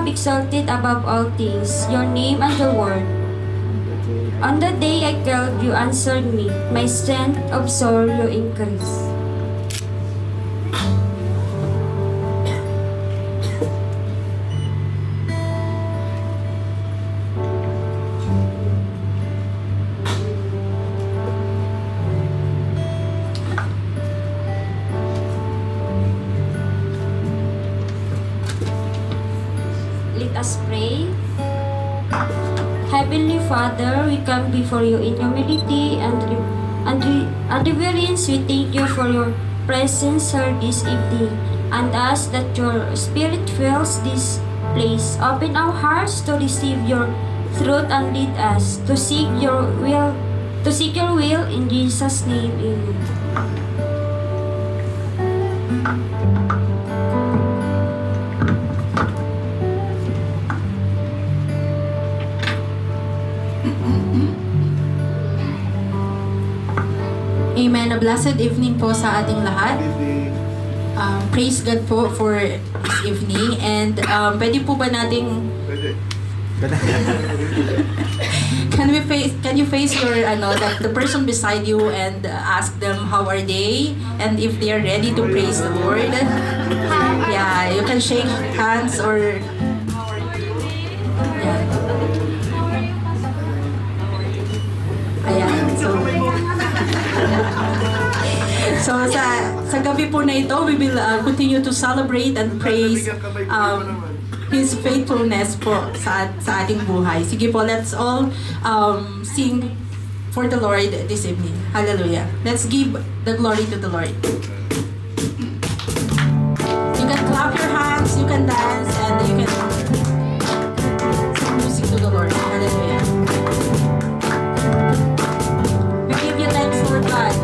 exalted above all things, your name and your word. On the day I called, you answered me. My strength of soul you increase. Let us pray. Heavenly Father, we come before you in humility and reverence. We thank you for your presence here this evening and ask that your Spirit fills this place. Open our hearts to receive your truth and lead us to seek your will in Jesus' name. Amen. Amen. A blessed evening po sa ating lahat. Praise God po for this evening. And pwede po ba nating... Can you face your the person beside you and ask them how are they and if they are ready to praise the Lord? Yeah, you can shake hands or yeah. Ayan. So sa gabi po na ito, we will continue to celebrate and praise His faithfulness po sa ating buhay. Sige po, let's all sing for the Lord this evening. Hallelujah. Let's give the glory to the Lord. You can clap your hands, you can dance, and you can sing music to the Lord. Hallelujah. We give you thanks, Lord God.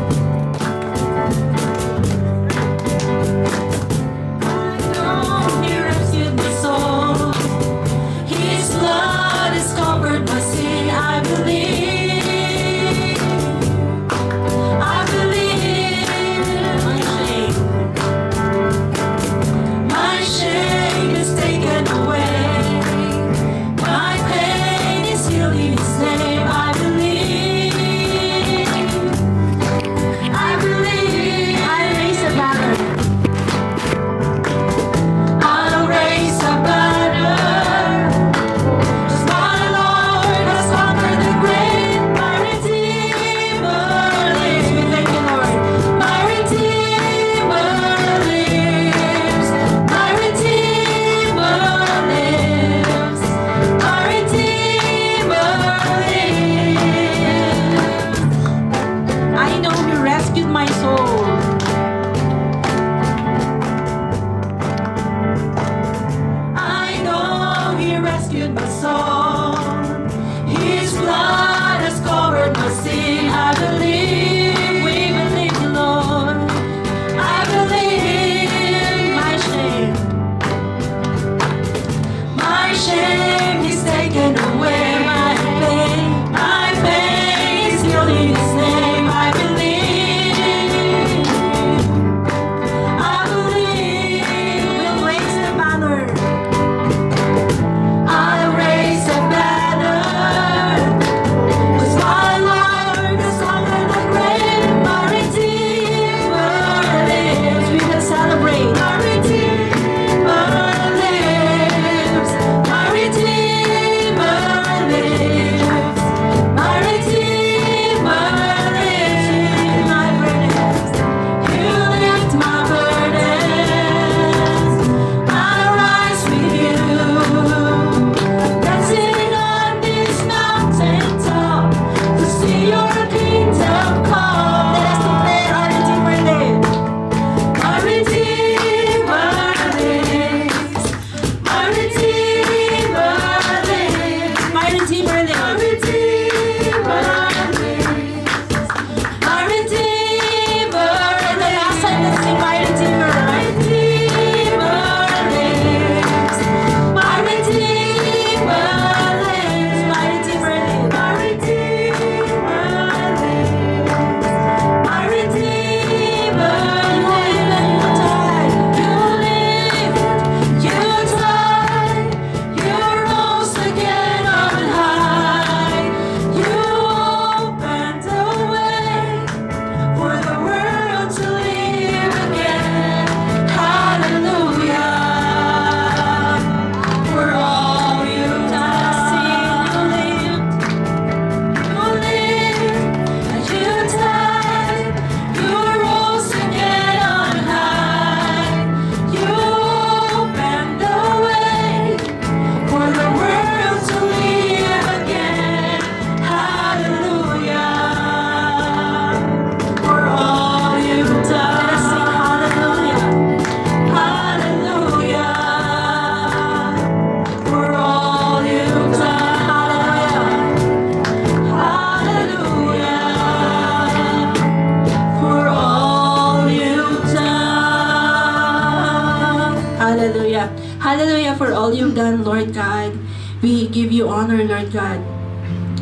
you've done, Lord God. We give you honor, Lord God.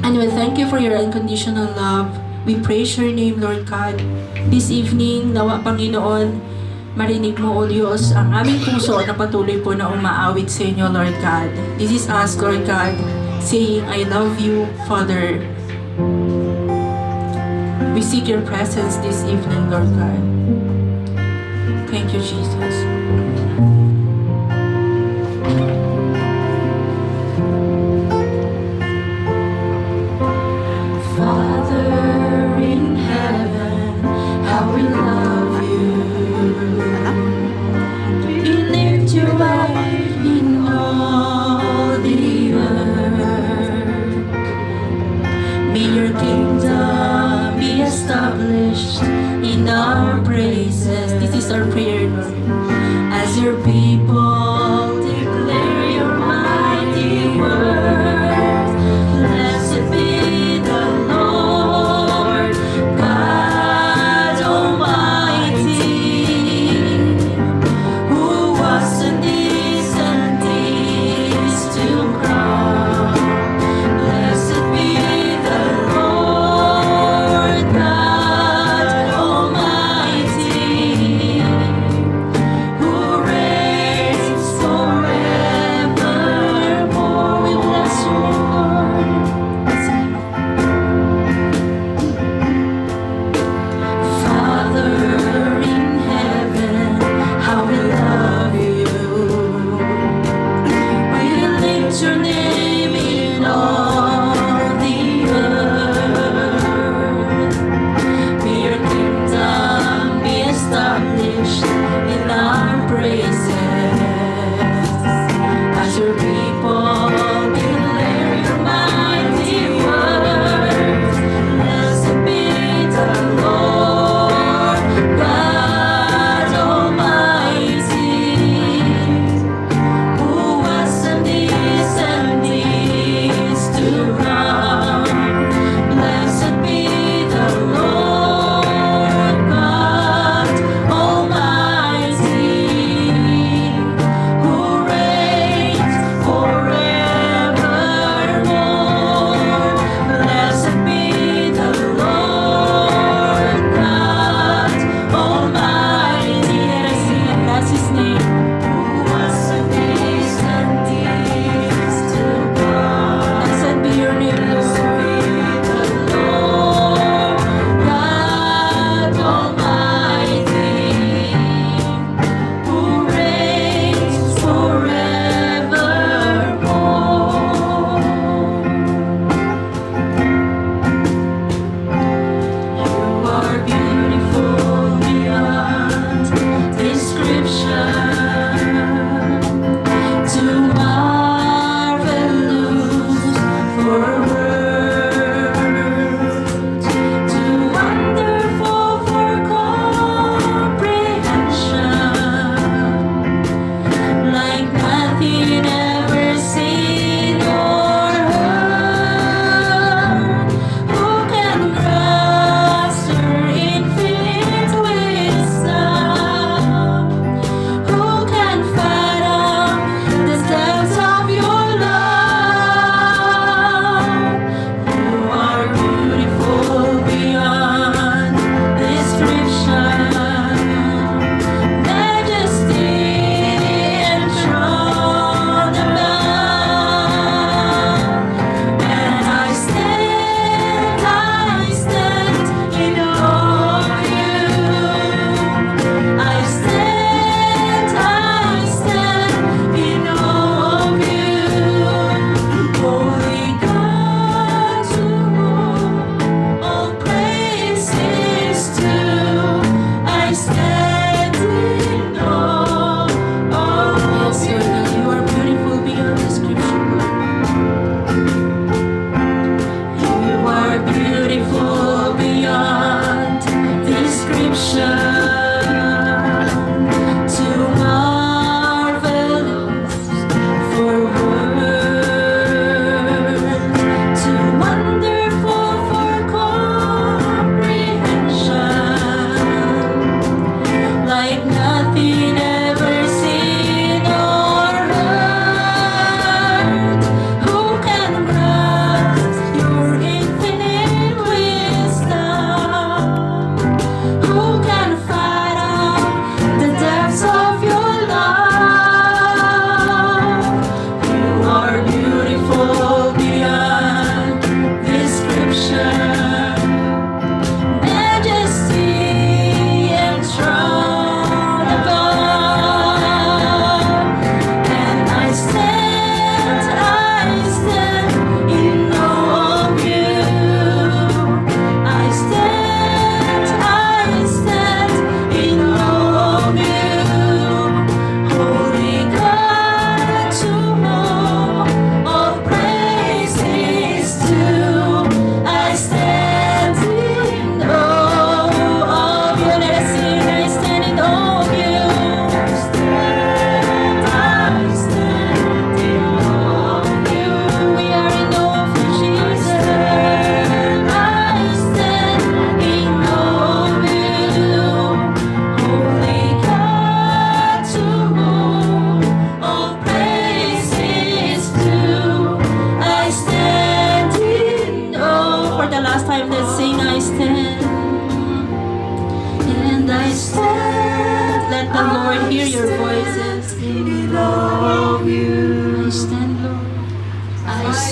And we thank you for your unconditional love. We praise your name, Lord God. This evening, nawa Panginoon, marinig mo, O Diyos, ang aming puso na patuloy po na umaawit sa inyo, Lord God. This is us, Lord God, saying, I love you, Father. We seek your presence this evening, Lord God. Thank you, Jesus. Father in heaven, how we love you. We lift you up in all the earth. May your kingdom be established in our praises. This is our prayer, Lord. As your people declare your mighty words, blessed be the Lord God Almighty, who was and is to come. Blessed be the Lord God Almighty, who reigns forevermore. We bless you, Lord. Father in heaven, how we love you. We lift your name in all the earth. May your kingdom be established in our praises. As your people declare your mighty words, blessed be the Lord God Almighty, who was and is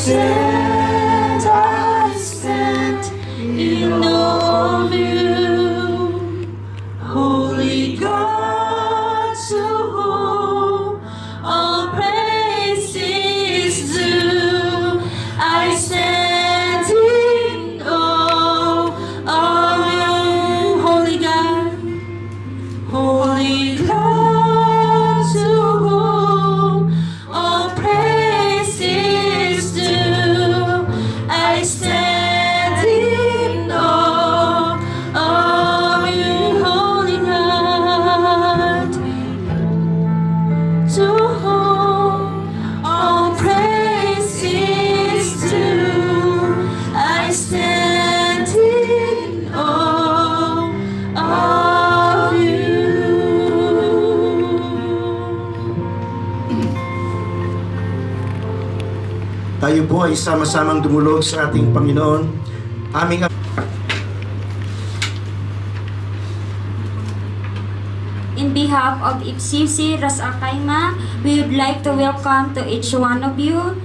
stand in awe of you, Holy God, to whom all praise is due. I stand in awe of you, Holy God, Holy God, to whom all praise is due. I stand in awe of you, Holy God, to whom all praise is due. I stand in awe of you. Tayo po ay sama-samang dumulog sa ating Panginoon. Aming In behalf of FCC Ras Al Khaimah, we would like to welcome to each one of you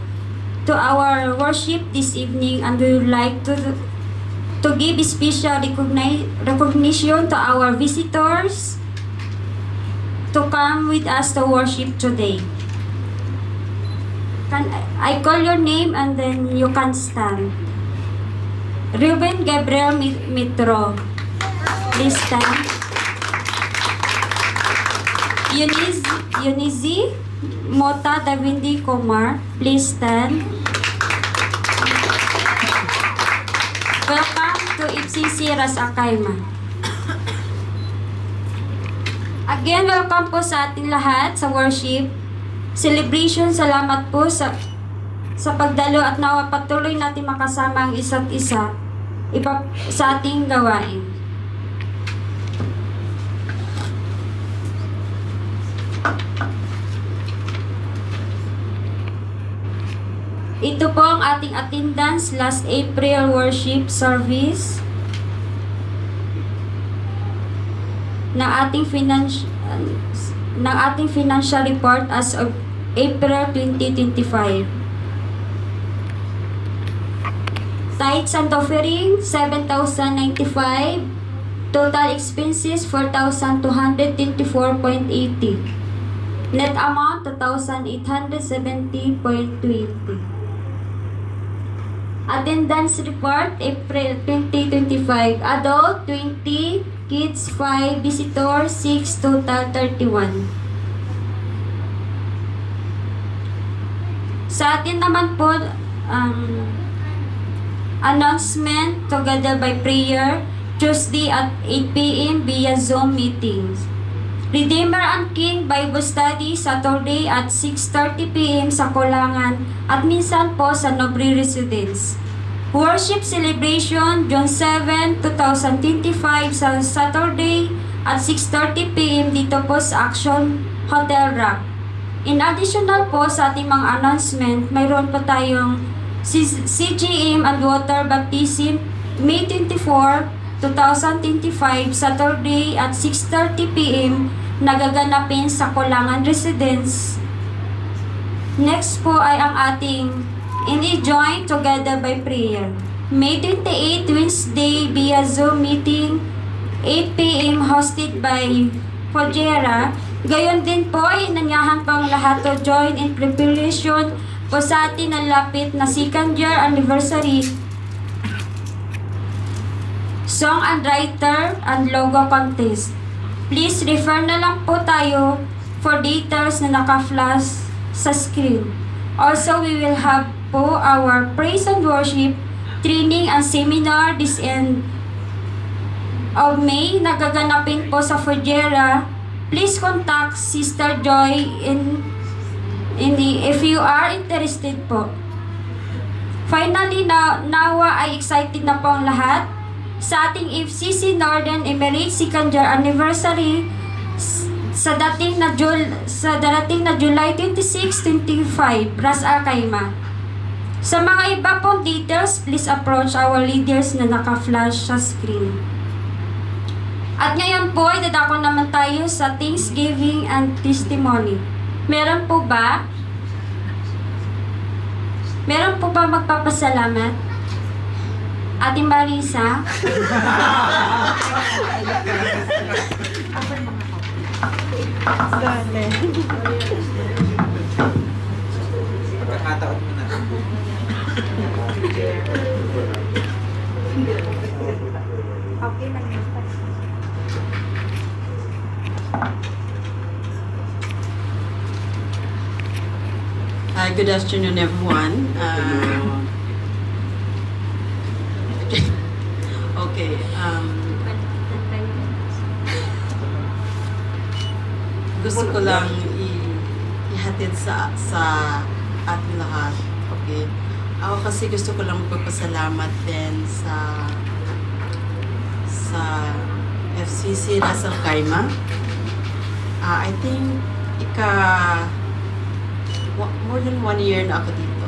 to our worship this evening, and we would like to give special recognition to our visitors to come with us to worship today. Can I call your name and then you can stand. Ruben Gabriel Mitro, please stand. Eunice Mota Davindi Kumar, please stand. Welcome to FCC Ras Al Khaimah. Again, welcome po sa ating lahat sa worship celebration. Salamat po sa pagdalo at nawa patuloy natin makasama ang isa't isa sa ating gawain. Ito po ang ating attendance last April worship service ng ating financial report as of April 2025. Tithes and offering 7,095. Total expenses 4,224.80. Net amount 2,870.20. Attendance report April 2025. Adult 20, kids 5, visitor 6, total 31. Sa atin naman po announcement together by prayer Tuesday at 8 p.m. via Zoom meetings. Redeemer and King Bible Study Saturday at 6:30 p.m. sa Kulangan at minsan po sa Nobre Residence. Worship Celebration June 7, 2025 sa Saturday at 6:30 p.m. dito po sa Action Hotel Rock. In additional po sa ating mga announcement, mayroon po tayong CGM and Water Baptism May 24, 2025 Saturday at 6:30 p.m. nagaganapin sa Kulangan Residence. Next po ay ang ating Join Together by Prayer. May 28 Wednesday via Zoom meeting 8 p.m. hosted by Fojera. Gayon din po ay nanyahan pang lahat to join in preparation po sa atin ang lapit na 2nd year anniversary Song and Writer and Logo Contest. Please refer na lang po tayo for details na naka-flash sa screen. Also, we will have po our praise and worship training and seminar this end of May. Nagaganapin po sa Fojera. Please contact Sister Joy if you are interested po. Finally, nawa ay excited na po ang lahat sa ating FCC Northern Emirates 2nd year anniversary sa darating na July 26, 25, Ras Al Khaimah. Sa mga iba pong details, please approach our leaders na naka-flash sa screen. At ngayon po, dadako naman tayo sa Thanksgiving and Testimony. Meron po ba? Meron po ba magpapasalamat? Ate Marisa? Pagkakataon mo na. Hi, good afternoon, everyone. Okay. Gusto ko lang ihatid sa ating lahat. Okay. Ako kasi gusto ko lang magpapasalamat din sa FCC Ras Al Khaimah. I think more than 1 year na ako dito.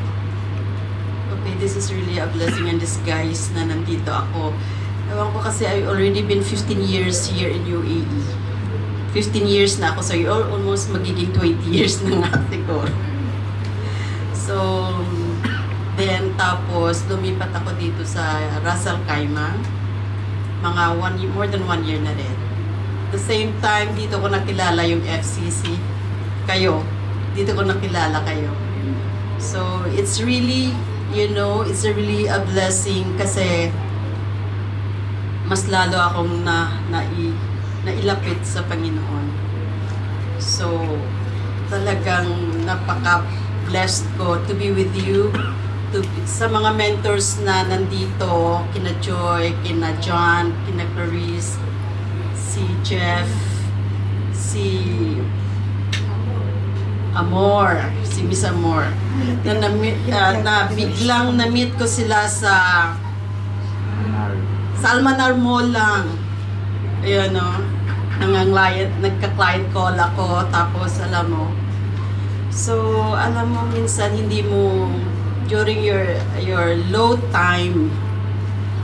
Okay, this is really a blessing in disguise na nandito ako. Ewan ko kasi I've already been 15 years here in UAE. 15 years na ako, so almost magiging 20 years na nga siguro. So, then tapos lumipat ako dito sa Ras Al Khaimah. Mga more than 1 year na rin. The same time, dito ko nakilala yung FCC. Kayo. Dito ko nakilala kayo. So, it's really, it's really a blessing kasi mas lalo akong nailapit sa Panginoon. So, talagang napaka-blessed ko to be with you. Sa mga mentors na nandito, kina Joy, kina John, kina Clarice, si Jeff, si Amor, si Miss Amor, na biglang na-meet ko sila sa Almanar Mall lang. Ayun, no? Nagka-client call ako, tapos alam mo, minsan hindi mo, during your low time,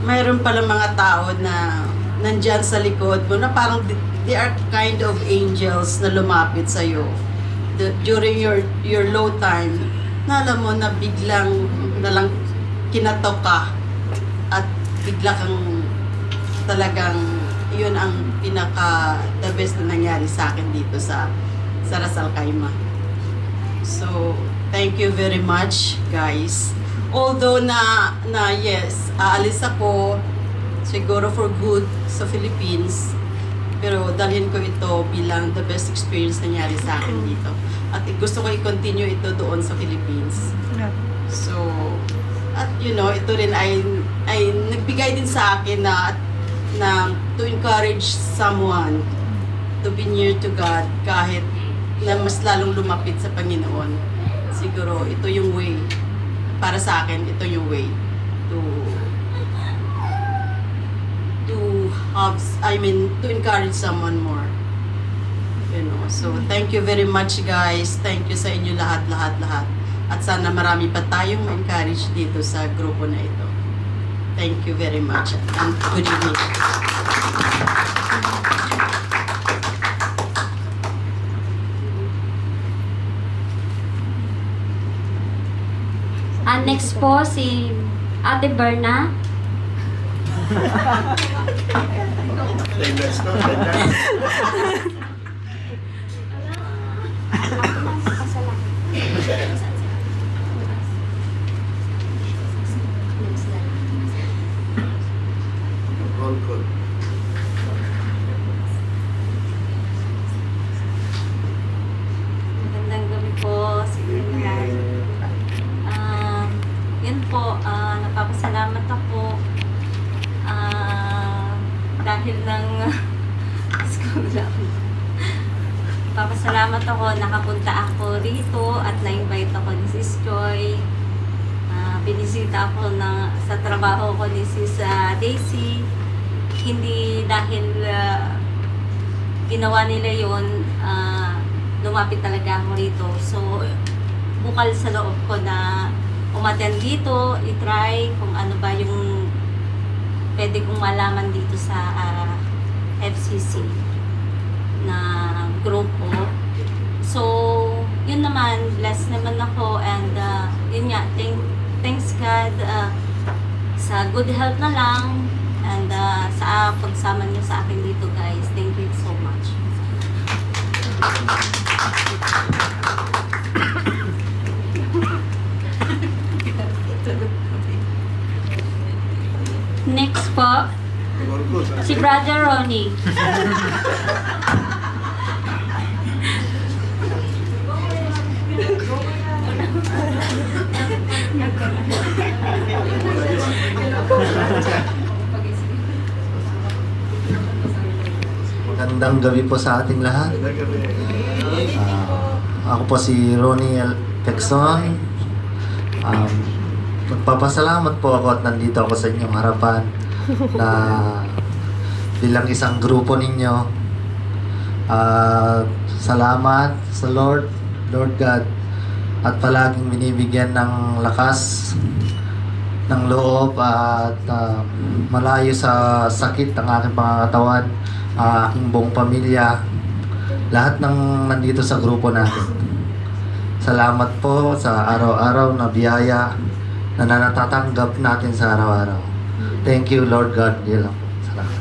mayroon pala mga tao na nandyan sa likod mo, na parang they are kind of angels na lumapit sa'yo. During your low time, na alam mo na biglang nalang kinatok ka at bigla kang talagang yun ang the best na nangyari sa akin dito sa Ras Al Khaimah. So, thank you very much, guys. Although yes, aalis ako siguro for good sa Philippines, pero dalhin ko ito bilang the best experience na nangyari sa akin dito. At gusto ko i-continue ito doon sa Philippines. So, at ito rin ay nagbigay din sa akin na to encourage someone to be near to God kahit na mas lalong lumapit sa Panginoon. Siguro ito yung way. Para sa akin, ito yung way to encourage someone more. So thank you very much, guys. Thank you sa inyo lahat. At sana marami pa tayong ma-encourage dito sa grupo na ito. Thank you very much and good evening. Next po si Ate Berna. Magandang gabi po sa inyo lahat. Yun po, napapasalamat ako dahil ng school lang. Papasalamat ako, nakapunta ako rito at na-invite ako ni Sis Joy. Binisita ako sa trabaho ko ni Sis Daisy. Hindi dahil ginawa nila yun, lumapit talaga ako rito. So, bukal sa loob ko na umattend dito, i-try kung ano ba yung pwede kong malaman dito sa FCC na grupo. So, yun naman, blessed naman ako and yun nga, good health na lang. And sa pagsama niyo sa akin dito guys, thank you so much. Next po, si Brother Ronnie. Magandang gabi po sa ating lahat. Ako po si Ronnie L. Pexon. Magpapasalamat po ako at nandito ako sa inyong harapan na bilang isang grupo ninyo. Salamat sa Lord God, at palaging binibigyan ng lakas ng loob at malayo sa sakit ng aking pangangatawan, ang aking buong pamilya, lahat ng nandito sa grupo natin. Salamat po sa araw-araw na biyaya na natatanggap natin sa araw-araw. Thank you, Lord God. Yan lang po. Salamat.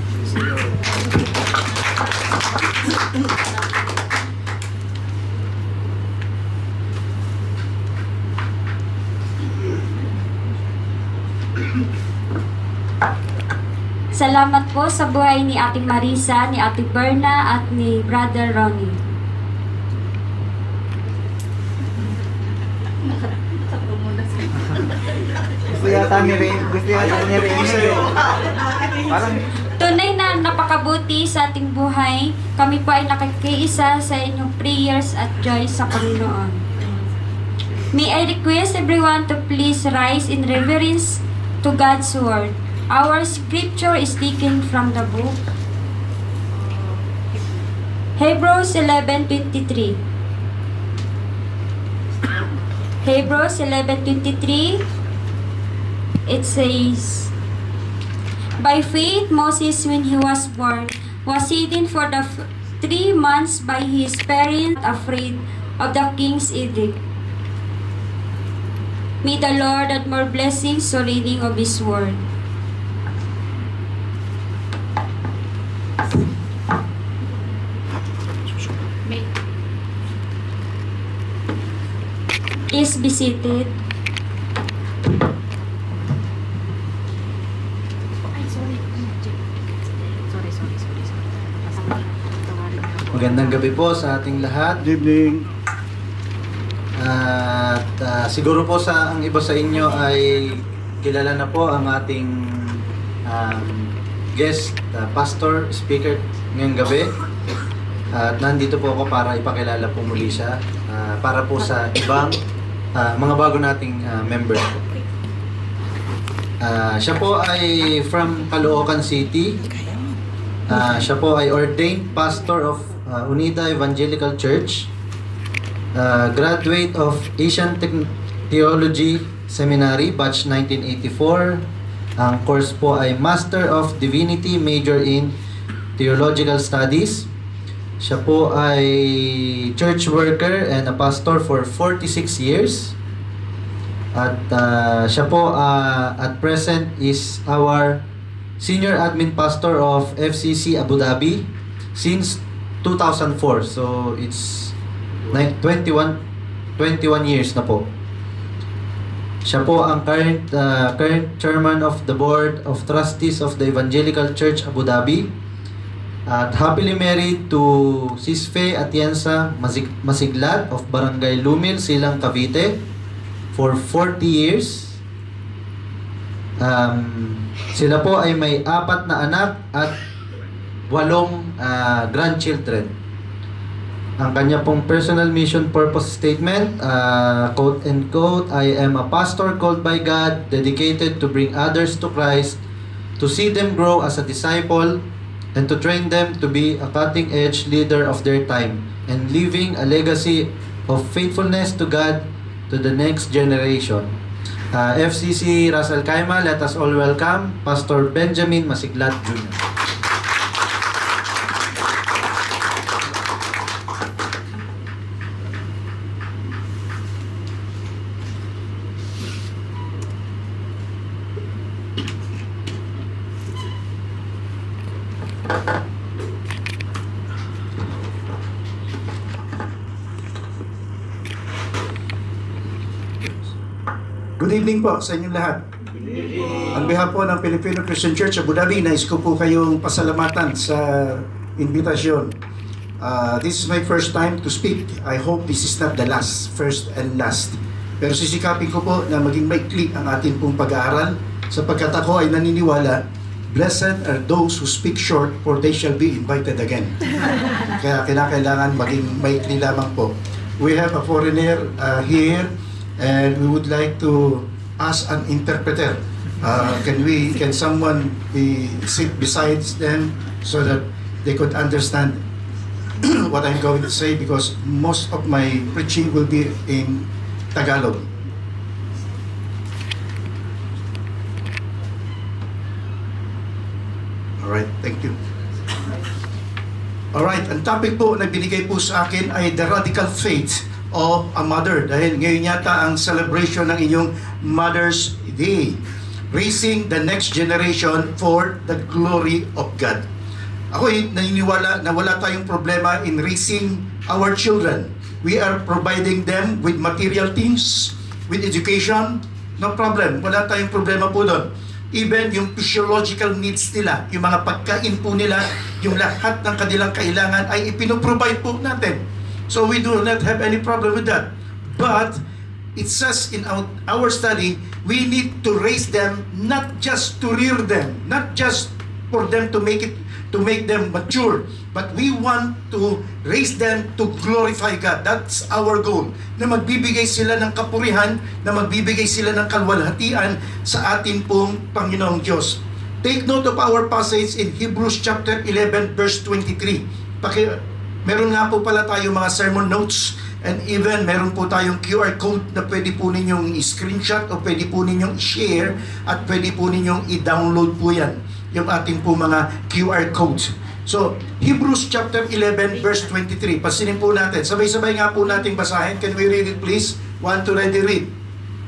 Salamat po sa buhay ni Ate Marisa, ni Ate Berna, at ni Brother Ronnie. Gusto yata ni Ray. Parang Tunay na napakabuti sa ating buhay. Kami po ay nakikiisa sa inyong prayers at joy sa Panginoon. May I request everyone to please rise in reverence to God's Word. Our scripture is taken from the book Hebrews 11:23. Hebrews 11:23. It says, by faith Moses, when he was born, was hidden for the 3 months by his parents, afraid of the king's edict. May the Lord add more blessings to reading of His Word. Please be seated. Magandang gabi po sa ating lahat. good evening. At siguro po ang iba sa inyo ay kilala na po ang ating guest, pastor, speaker ngayong gabi. At nandito po ako para ipakilala po muli siya para po sa ibang mga bago nating members po. Siya po ay from Caloocan City. Siya po ay ordained pastor of Unida Evangelical Church. Graduate of Asian Theology Seminary, batch 1984. Ang course po ay Master of Divinity, major in Theological Studies. Siya po ay church worker and a pastor for 46 years. At siya po at present is our senior admin pastor of FCC Abu Dhabi since 2004. So it's 21 years na po. Siya po ang current chairman of the board of trustees of the Evangelical Church Abu Dhabi. At happily married to Sis Fe Atienza Masiglat of Barangay Lumil, Silang, Cavite for 40 years. Sila po ay may 4 na anak at 8 grandchildren. Ang kanya pong personal mission purpose statement, quote and quote, I am a pastor called by God, dedicated to bring others to Christ, to see them grow as a disciple, and to train them to be a cutting-edge leader of their time, and leaving a legacy of faithfulness to God to the next generation. FCC Ras Al Khaimah, let us all welcome Pastor Benjamin Masiglat Jr. Good evening po sa inyong lahat. On behalf po ng Filipino Christian Church Abu Dhabi, nais ko po kayong pasalamatan sa invitasyon. This is my first time to speak. I hope this is not the last, first and last. Pero sisikapin ko po na maging maikli ang ating pong pag-aaral sapagkat ako ay naniniwala, blessed are those who speak short for they shall be invited again. Kaya kailangan maging maikli lamang po. We have a foreigner here and we would like to ask an interpreter. Can someone sit beside them so that they could understand what I'm going to say, because most of my preaching will be in Tagalog. Alright, thank you. Alright, ang topic po na binigay po sa akin ay the radical faith of a mother. Dahil ngayon yata ang celebration ng inyong Mother's Day. Raising the next generation for the glory of God. Ako'y naniniwala na wala tayong problema in raising our children. We are providing them with material things, with education, no problem. Wala tayong problema po doon. Even yung physiological needs nila, yung mga pagkain po nila, yung lahat ng kanilang kailangan ay ipinoprovide po natin. So we do not have any problem with that. But it says in our study, we need to raise them, not just to rear them, not just for them to make them mature, but we want to raise them to glorify God. That's our goal. Na magbibigay sila ng kapurihan, na magbibigay sila ng kalwalhatian sa atin pong Panginoong Diyos. Take note of our passage in Hebrews chapter 11 verse 23. Meron nga po pala tayo mga sermon notes, and even meron po tayong QR code na pwede po ninyong i-screenshot o pwede po ninyong i-share at pwede po ninyong i-download po yan, yung ating po mga QR codes. So, Hebrews chapter 11 verse 23. Pasinin po natin. Sabay-sabay nga po nating basahin. Can we read it please? 1 to ready read.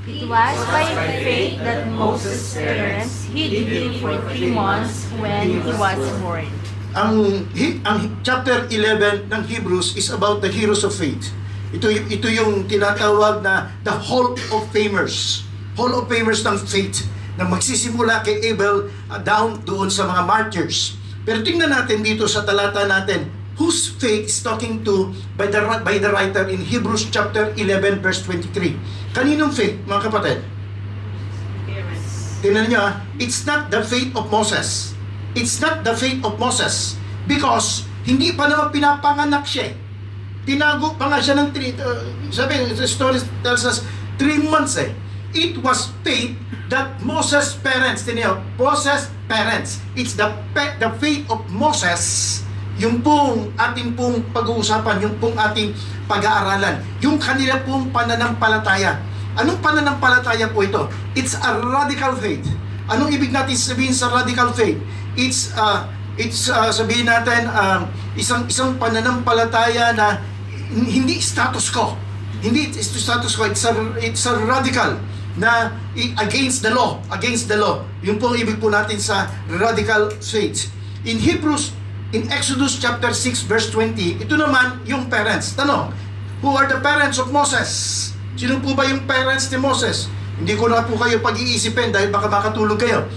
It was by faith that Moses' parents hid him for 3 months when he was born. Ang chapter 11 ng Hebrews is about the heroes of faith. Ito yung tinatawag na the Hall of Famers. Hall of Famers ng faith na magsisimula kay Abel down doon sa mga martyrs. Pero tingnan natin dito sa talata natin, whose faith is talking to by the writer in Hebrews chapter 11 verse 23. Kaninong faith, mga kapatid? Tingnan niyo, it's not the faith of Moses. It's not the faith of Moses because hindi pa naman pinapanganak siya. Tinago pa nga siya ng sabi, the story tells us 3 months eh. It was faith that Moses' parents, Moses' parents, it's the faith of Moses, yung pong ating pong pag-uusapan, yung pong ating pag-aaralan, yung kanila pong pananampalataya. Anong pananampalataya po ito? It's a radical faith. Anong ibig natin sabihin sa radical faith? It's sabihin natin isang pananampalataya na hindi status quo. Hindi status quo, it's a radical na against the law. Yun po ang ibig po natin sa radical faith. In Exodus chapter 6 verse 20, ito naman yung parents. Tanong, who are the parents of Moses? Sino po ba yung parents ni Moses? Hindi ko na po kayo pag-iisipin dahil baka makatulog kayo.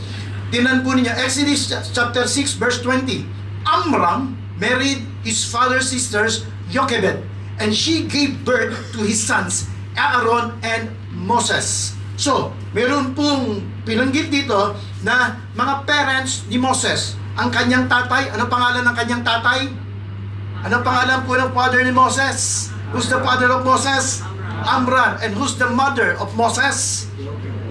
Tingnan po ninyo, Exodus chapter 6 verse 20. Amram married his father's sisters, Jochebed, and she gave birth to his sons, Aaron and Moses. So, meron pong pinanggit dito na mga parents ni Moses. Ang kanyang tatay, ano pangalan ng kanyang tatay? Ano pangalan po ng father ni Moses? Who's the father of Moses? Amram. And who's the mother of Moses?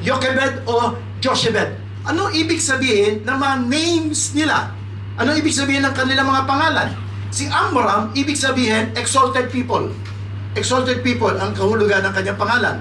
Jochebed o Jochebed. Ano ibig sabihin ng mga names nila? Ano ibig sabihin ng kanilang mga pangalan? Si Amram, ibig sabihin, exalted people. Exalted people ang kahulugan ng kanyang pangalan.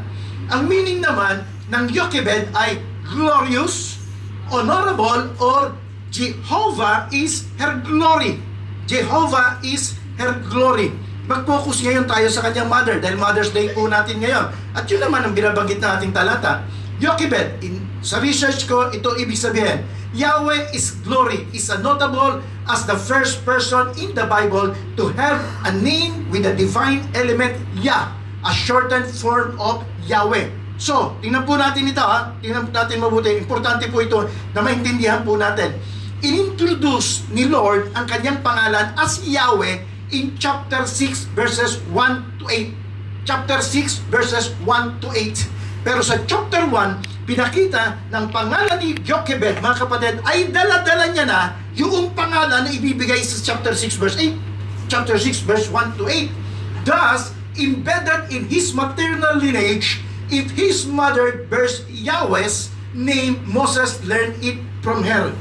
Ang meaning naman ng Jochebed ay glorious, honorable, or Jehovah is her glory. Jehovah is her glory. Mag-focus ngayon tayo sa kanyang mother dahil Mother's Day po natin ngayon. At yun naman ang binabanggit na ating talata. Jochebed, sa research ko, ito ibig sabihin, Yahweh is glory, is a notable as the first person in the Bible to have a name with a divine element, Yah, a shortened form of Yahweh. So, tingnan po natin ito ha. Tingnan natin mabuti. Importante po ito na maintindihan po natin. Inintroduce ni Lord ang kanyang pangalan as Yahweh in chapter 6 verses 1 to 8. Chapter 6 verses 1 to 8. Pero sa chapter 1, pinakita ng pangalan ni Jochebed, mga kapatid, ay dala-dala niya na yung pangalan na ibibigay sa chapter 6 verse 8. Chapter 6 verse 1 to 8. Thus, embedded in his maternal lineage, if his mother bears Yahweh's name, Moses learned it from her.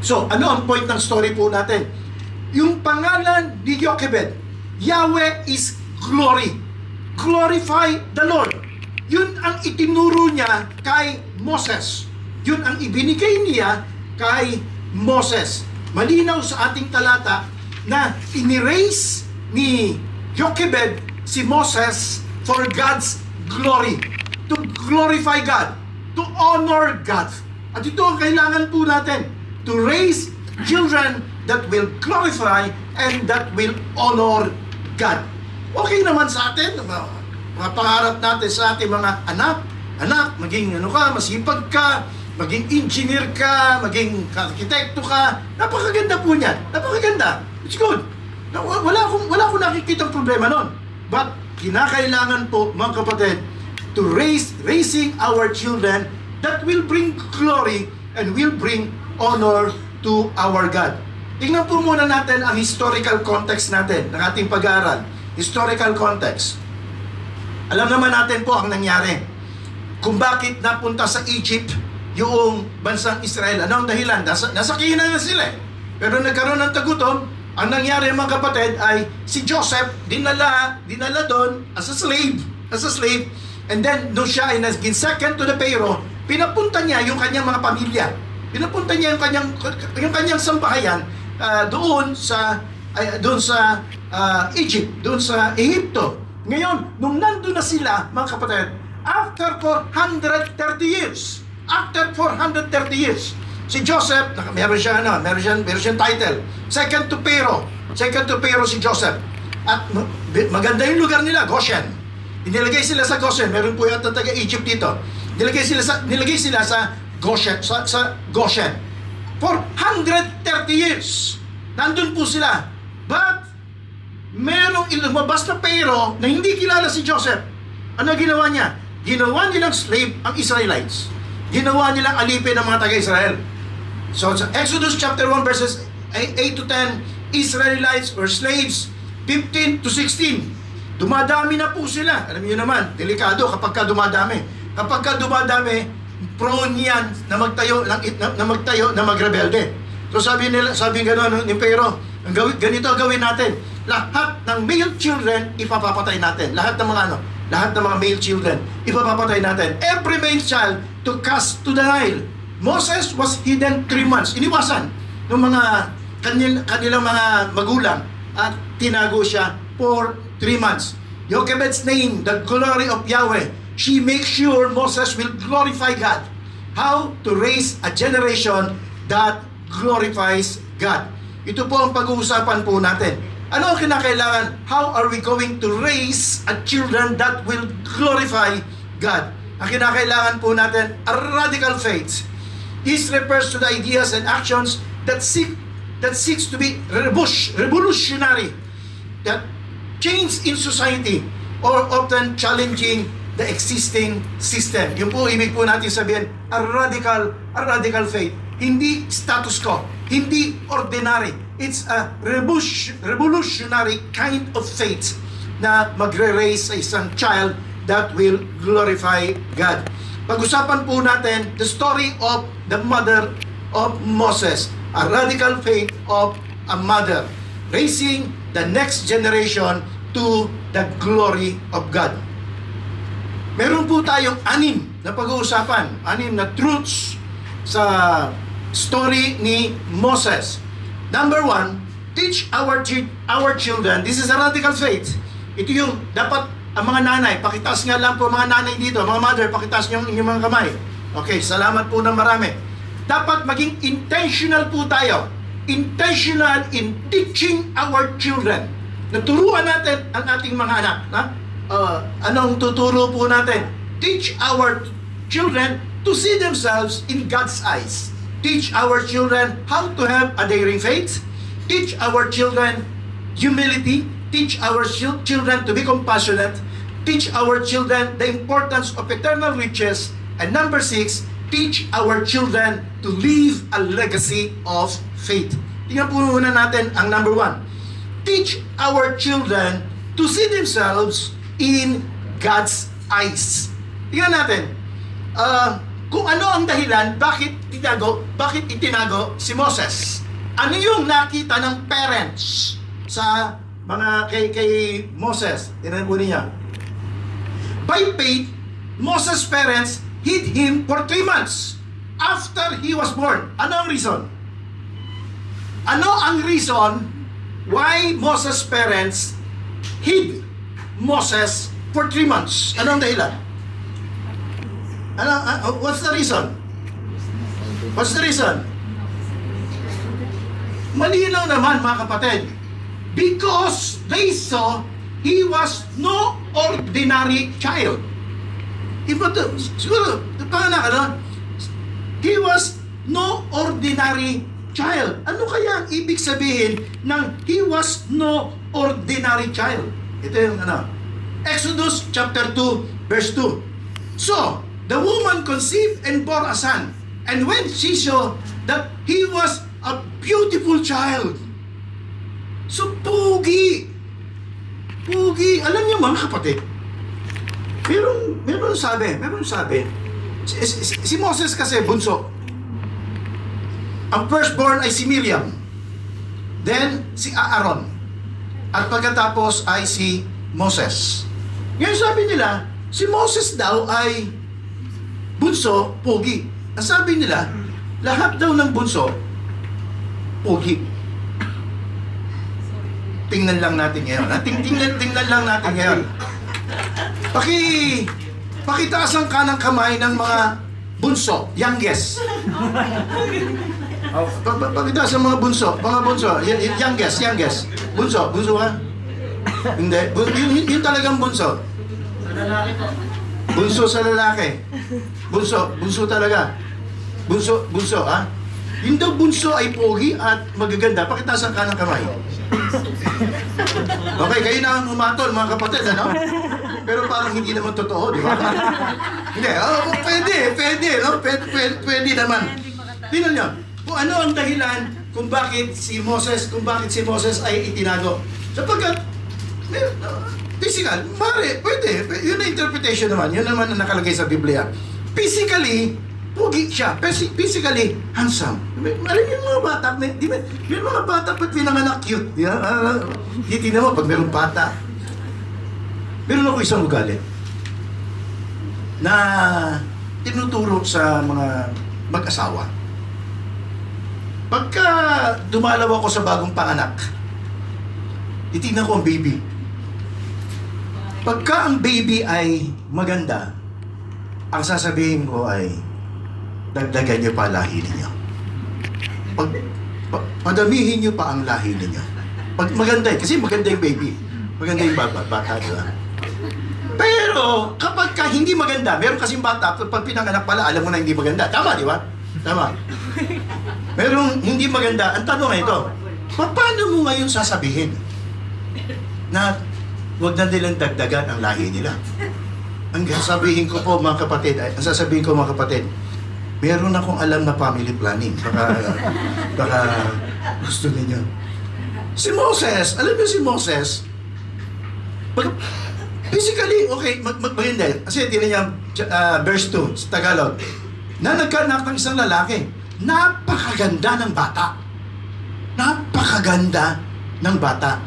So, ano ang point ng story po natin? Yung pangalan ni Jochebed, Yahweh is glory. Glorify the Lord. Yun ang itinuro niya kay Moses. Yun ang ibinigay niya kay Moses. Malinaw sa ating talata na iniraise ni Jochebed si Moses for God's glory. To glorify God. To honor God. At ito ang kailangan po natin. To raise children that will glorify and that will honor God. Okay naman sa atin, mga pangarap natin sa ating mga anak, maging masipag ka, maging engineer ka, maging arkitekto ka, napakaganda po niyan, napakaganda, it's good. Wala akong nakikitang problema nun. But, kinakailangan po, mga kapatid, to raising our children that will bring glory and will bring honor to our God. Tingnan po muna natin ang historical context natin ng ating pag-aaral. Historical context. Alam naman natin po ang nangyari. Kung bakit napunta sa Egypt yung bansang Israel. Ano ang dahilan? Nasakinan na sila eh. Pero nagkaroon ng tagutom. Ang nangyari mga kapatid ay si Joseph dinala doon as a slave. And then, nung siya ay naging second to the Pharaoh, pinapunta niya yung kanyang mga pamilya. Pinapunta niya yung kanyang sambahayan doon sa Egypt, doon sa Ehipto. Ngayon, nung nandun na sila, mga kapatid, after 430 years, si Joseph, meron siyang title, second to Pharaoh si Joseph. At maganda yung lugar nila, Goshen. Inilagay sila sa Goshen, meron po yata taga-Egypt dito. Nilagay sila sa Goshen, sa Goshen. For 130 years, nandun po sila. But, merong lumabas na Pharaoh na hindi kilala si Joseph. Ano ginawa niya? Ginawa nilang slave ang Israelites. Ginawa nilang alipin ang mga taga-Israel. So, sa Exodus chapter 1 verses 8 to 10, Israelites or slaves, 15 to 16. Dumadami na po sila. Alam niyo naman, delikado kapag dumadami. Kapag dumadami, prone yan na magtayo, na magrebelde. So sabi gano'n ni Pharaoh, ganito gawin natin. Lahat ng male children, ipapapatay natin. Lahat ng mga male children, ipapapatay natin. Every male child to cast to the Nile. Moses was hidden 3 months. Iniwasan ng mga kanilang mga magulang at tinago siya for 3 months. Jochebed's name, the glory of Yahweh. She makes sure Moses will glorify God. How to raise a generation that glorifies God. Ito po ang pag-uusapan po natin. Ano ang kinakailangan? How are we going to raise a children that will glorify God? Ang kinakailangan po natin, a radical faith. This refers to the ideas and actions that seeks to be revolutionary, that change in society, or often challenging the existing system. Yung po ibig po natin sabihin, a radical faith. Hindi status quo, hindi ordinary. It's a revolutionary kind of faith na magre-raise sa isang child that will glorify God. Pag-usapan po natin the story of the mother of Moses, a radical faith of a mother raising the next generation to the glory of God. Meron po tayong 6 na pag-uusapan, 6 na truths sa story ni Moses. Number 1, teach our children. This is a radical faith. Ito yung dapat ang mga nanay, pakitaas nga lang po mga nanay dito, mga mother, pakitaas nyo yung mga kamay. Okay, salamat po ng marami. Dapat maging intentional po tayo. Intentional in teaching our children. Naturuan natin ang ating mga anak. Anong tuturo po natin? teach our children to see themselves in God's eyes. Teach our children how to have a daring faith. Teach our children humility. Teach our children to be compassionate. Teach our children the importance of eternal riches. And number 6, teach our children to leave a legacy of faith. Tingnan po muna natin ang number 1. Teach our children to see themselves in God's eyes. Tingnan natin, kung ano ang dahilan, bakit itinago si Moses? Ano yung nakita ng parents sa mga kay Moses? Tingnan po niya. By faith, Moses' parents hid him for 3 months after he was born. Ano ang reason? Ano ang reason why Moses' parents hid Moses for 3 months? Ano ang dahilan? What's the reason? What's the reason? Malinaw naman mga kapatid. Because they saw he was no ordinary child. Iba to, siguro, panganak, ano? He was no ordinary child. Ano kaya ang ibig sabihin ng he was no ordinary child? Ito yung Exodus chapter 2, verse 2. So, the woman conceived and bore a son. And when she saw that he was a beautiful child. So, pugi. Pugi. Alam niyo mga kapatid, meron sabi, si Moses kasi bunso. Ang firstborn ay si Miriam. Then, si Aaron. At pagkatapos ay si Moses. Ngayon sabi nila, si Moses daw ay bunso, pogi. Ang sabi nila, lahat daw ng bunso, pogi. Tingnan lang natin ngayon. Tingnan lang natin ngayon. Pakitaas ang kanang kamay ng mga bunso, youngest. Pakitaas ang mga bunso, youngest. Bunso ka? Hindi. Yun talagang bunso. Bunso sa lalaki. Bunso talaga. Bunso, ha? Yung daw bunso ay pogi at magaganda. Pakitaas ang kanang kamay. Okay, kayo na ang umatol, mga kapatid, ano? Pero parang hindi naman totoo, di ba? Hindi, pwede, no? Pwede naman. Tingnan nyo, kung ano ang dahilan kung bakit si Moses ay itinago. Sapagkat, physical, pwede. Yun ang interpretation naman. Yun naman ang nakalagay sa Biblia. Physically, pogi siya. Physically, handsome. Alam niyo yung mga bata, may mga bata pag pinanganak cute. Hindi mo, pag meron bata. Meron ako isang ugali na tinuturo sa mga mag-asawa. Pagka dumalaw ako sa bagong panganak, titignan ko ang baby. Pagka ang baby ay maganda, ang sasabihin ko ay, dagdagan niyo pa lahi ninyo. Padamihin niyo pa ang lahi ninyo. Pag maganda kasi maganda yung baby. Maganda yung bata, di ba? Pero, kapag hindi maganda, meron kasing bata, pag pinanganak pala, alam mo na hindi maganda. Tama, di ba? Tama. Merong hindi maganda. Ang tanong ay ito, paano mo ngayon sasabihin na huwag na nilang dagdagan ang lahi nila? Ang sasabihin ko po, mga kapatid, meron akong alam na family planning. Baka gusto ninyo. Si Moses, alam niyo si Moses, physically, okay, maganda. Kasi tinan niya, verse 2, sa Tagalog, na nagkanak ng isang lalaki. Napakaganda ng bata. Napakaganda ng bata.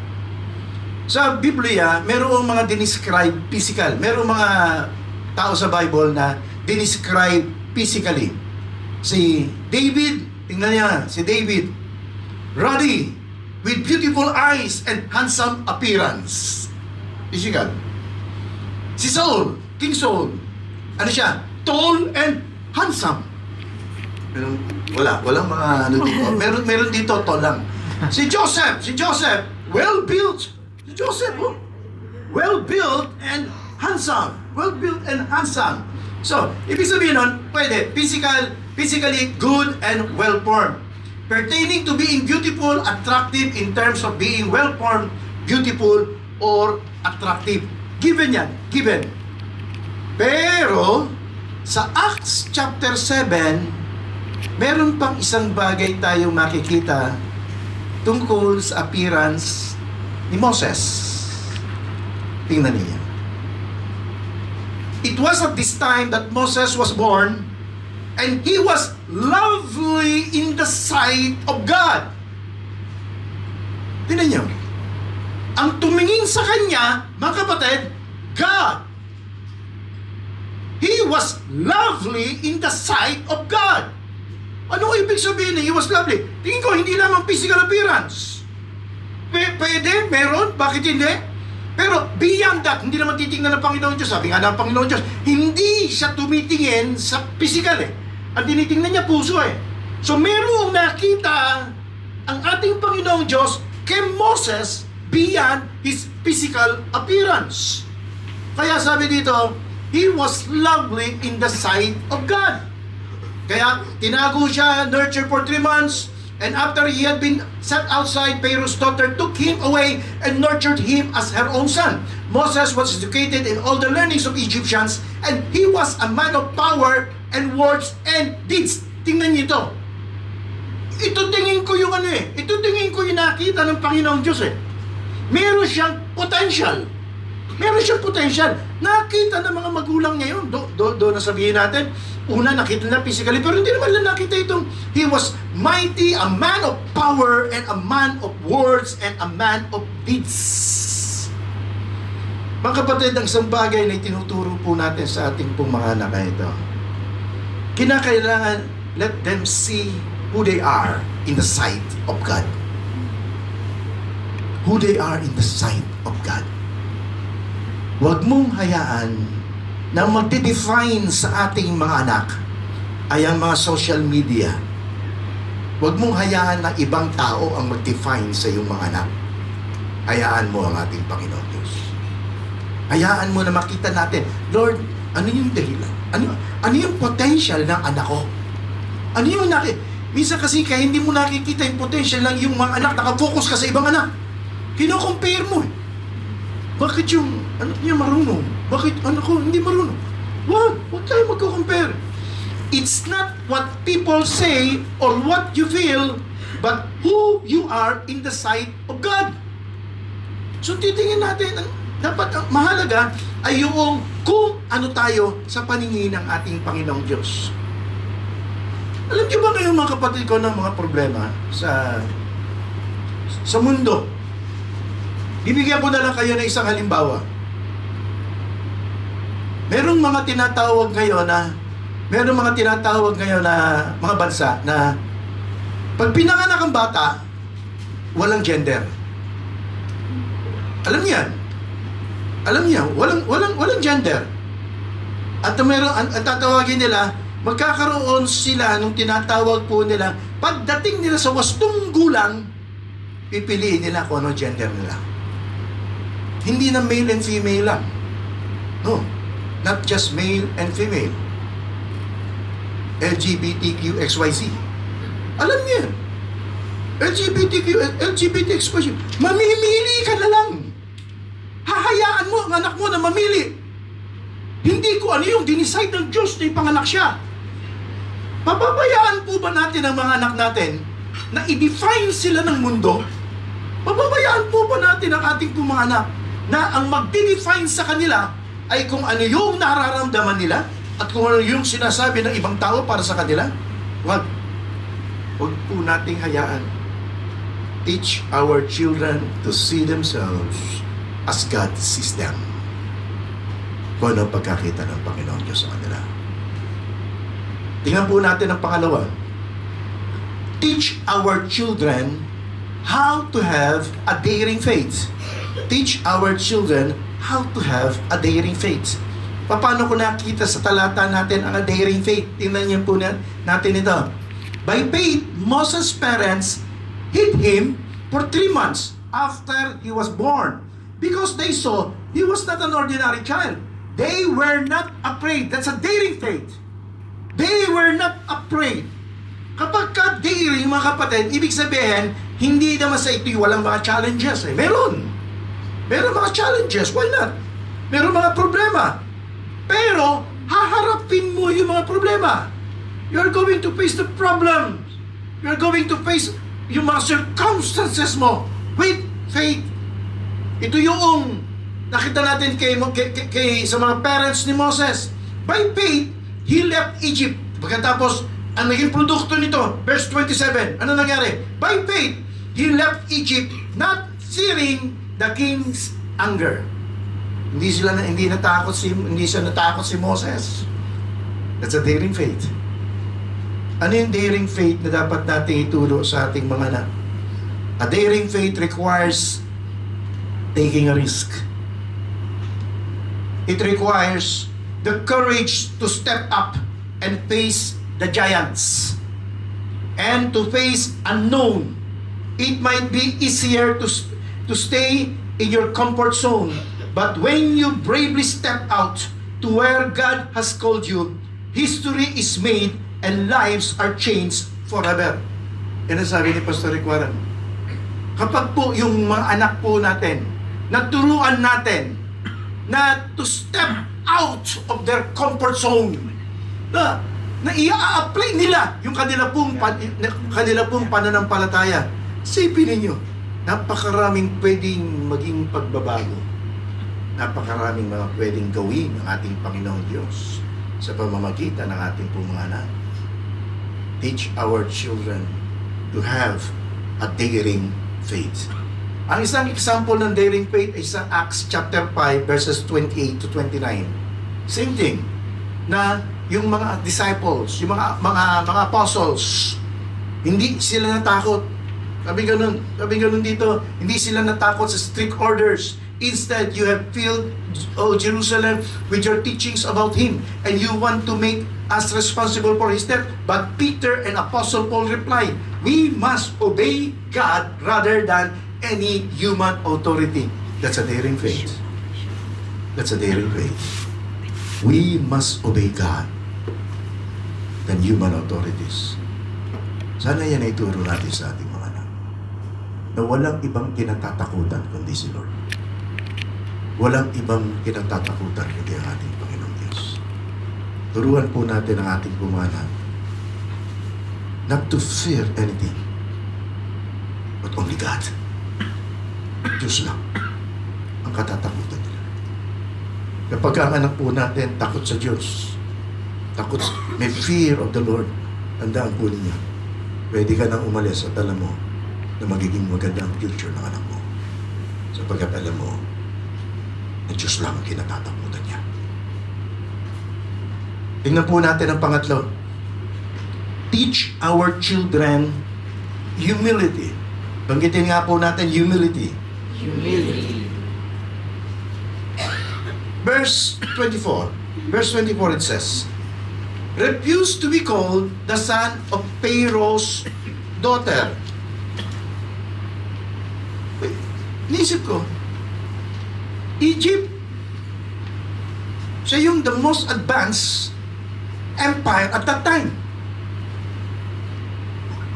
Sa Biblia, merong mga dinescribe physical. Merong mga tao sa Bible na dinescribe physically. Si David, tingnan niya, si David, ruddy, with beautiful eyes and handsome appearance. Physical. Si Saul, King Saul, ano siya? Tall and handsome. Walang mga ano dito. Meron dito, tall lang. Si Joseph, well-built. Si Joseph, well-built and handsome. Well-built and handsome. So, ibig sabihin nun, pwede, physically good and well-formed. Pertaining to being beautiful, attractive in terms of being well-formed, beautiful, or attractive. Given yan. Given. Pero, sa Acts chapter 7, meron pang isang bagay tayong makikita tungkol sa appearance ni Moses. Tingnan niyo. It was at this time that Moses was born, and he was lovely in the sight of God. Tingnan niyo. Ang tumingin sa kanya, mga kapatid, God. He was lovely in the sight of God. Ano ibig sabihin na he was lovely? Tingin ko, hindi lamang physical appearance. Pwede, meron, bakit hindi? Pero beyond that, hindi naman titingnan ng Panginoon Diyos. Sabi nga ng Panginoon Diyos, hindi siya tumitingin sa physical eh. Ang tinitingnan niya puso eh. So merong nakita ang ating Panginoong Diyos kay Moses beyond his physical appearance. Kaya sabi dito, he was lovely in the sight of God. Kaya tinago siya, nurtured for 3 months, and after he had been set outside, Pharaoh's daughter took him away and nurtured him as her own son. Moses was educated in all the learnings of Egyptians, and he was a man of power and words and deeds. Tingnan niyo ito. Ito tingin ko yung ano eh. Ito tingin ko yung nakita ng Panginoong Diyos eh. Meron siyang potential. Meron siyang potential. Nakita ng mga magulang ngayon. Doon na sabihin natin, una nakita na physically, pero hindi naman lang nakita itong he was mighty, a man of power, and a man of words, and a man of deeds. Mga kapatid, ang isang bagay na itinuturo po natin sa ating pong mga anak na ito, kinakailangan let them see who they are in the sight of God. Who they are in the sight of God. Huwag mong hayaan na magde-define sa ating mga anak ay ang mga social media. Huwag mong hayaan na ibang tao ang mag-define sa iyong mga anak. Hayaan mo ang ating Panginoon Diyos. Hayaan mo na makita natin, Lord, ano yung dahilan? Ano yung potential ng anak ko? Ano yung minsan kasi kaya hindi mo nakikita yung potential ng yung mga anak, nakafocus ka sa ibang anak. Kino-compare mo eh. Bakit yung anak niya marunong? Bakit anak ko hindi marunong? Huwag tayo magko-compare. It's not what people say or what you feel, but who you are in the sight of God. So titingin natin, dapat ang mahalaga ay yung kung ano tayo sa paningin ng ating Panginoong Diyos. Alam niyo ba ngayon mga kapatid ko ng mga problema sa mundo? Bibigyan ko na lang kayo ng isang halimbawa. Merong mga tinatawag ngayon na mga bansa na pag pinanganak ang bata, walang gender. Alam niya, walang gender. At ang tatawagin nila, magkakaroon sila nung tinatawag po nila, pagdating nila sa wastong gulang, pipiliin nila kung ano gender nila. Hindi na male and female lang. No, not just male and female. LGBTQ XYZ. Alam niyo yan. LGBT expression. Mamimili ka na lang. Hahayaan mo ang anak mo na mamili. Hindi ko ano yung dinicide ng Diyos na ipanganak siya. Pababayaan po ba natin ang mga anak natin na i-define sila ng mundo? Pababayaan po ba natin ang ating mga anak na ang mag-define sa kanila ay kung ano yung nararamdaman nila at kung ano yung sinasabi ng ibang tao para sa kanila? Huwag po nating hayaan. Teach our children to see themselves as God sees them. Kung ano pagkakita ng Panginoon Diyos sa kanila. Tingnan po natin ang pangalawa. Teach our children how to have a daring faith. Teach our children how to have a daring faith. Paano ko nakita sa talata natin ang daring faith? Tingnan niyo po natin ito. By faith, Moses' parents hid him for 3 months after he was born because they saw he was not an ordinary child. They were not afraid. That's a daring faith. They were not afraid. Kapag ka-daring, mga kapatid, ibig sabihin, hindi naman sa ito'y walang mga challenges. Meron. Meron mga challenges. Why not? Meron mga problema. Pero, haharapin mo yung mga problema. You're going to face the problems. You're going to face yung mga circumstances mo with faith. Ito yung nakita natin sa mga parents ni Moses. By faith, he left Egypt. Pagkatapos, ang naging produkto nito, verse 27, ano nangyari? By faith, he left Egypt, not fearing the king's anger. Hindi siya natakot si Moses. That's a daring faith. Ano yung daring faith na dapat nating ituro sa ating mga anak? A daring faith requires taking a risk. It requires the courage to step up and face the giants and to face unknown. It might be easier to stay in your comfort zone, but when you bravely step out to where God has called you, history is made and lives are changed forever. Yan ang sabi ni Pastor Rickwaran. Kapag po yung mga anak po natin, naturuan natin na to step out of their comfort zone, na i-apply nila yung kanila pong pananampalataya. Isipin ninyo, napakaraming pwedeng maging pagbabago. Napakaraming mga pwedeng gawin ng ating Panginoong Diyos sa pamamagitan ng ating pong mga anak. Teach our children to have a daring faith. Ang isang example ng daring faith ay sa Acts chapter 5 verses 28 to 29. Same thing, na yung mga disciples, yung mga apostles, hindi sila natakot. Sabi ganun dito, hindi sila natakot sa strict orders. Instead, you have filled Jerusalem with your teachings about Him, and you want to make us responsible for His death. But Peter and Apostle Paul replied, we must obey God rather than any human authority. That's a daring faith. That's a daring faith. We must obey God than human authorities. Sana yan ay turo natin sa ating mga anak, na walang ibang kinatatakutan kundi si Lord. Walang ibang kinatatakutan kundi ang ating Panginoong Diyos. Turuan po natin ang ating pumana not to fear anything but only God. Diyos lang ang katatakutan nila. Kapag ang anak po natin takot sa Diyos, may fear of the Lord, tandaan po niya, pwede ka nang umalis at alam mo na magiging maganda ang future ng anak mo. Sapagkat alam mo na Diyos lang ang kinatatakutan niya. Tingnan po natin ang pangatlo. Teach our children humility. Banggitin nga po natin humility. Humility. Verse 24. Verse 24 it says, refuse to be called the son of Pharaoh's daughter. Inisip ko, Egypt, siya yung the most advanced empire at that time.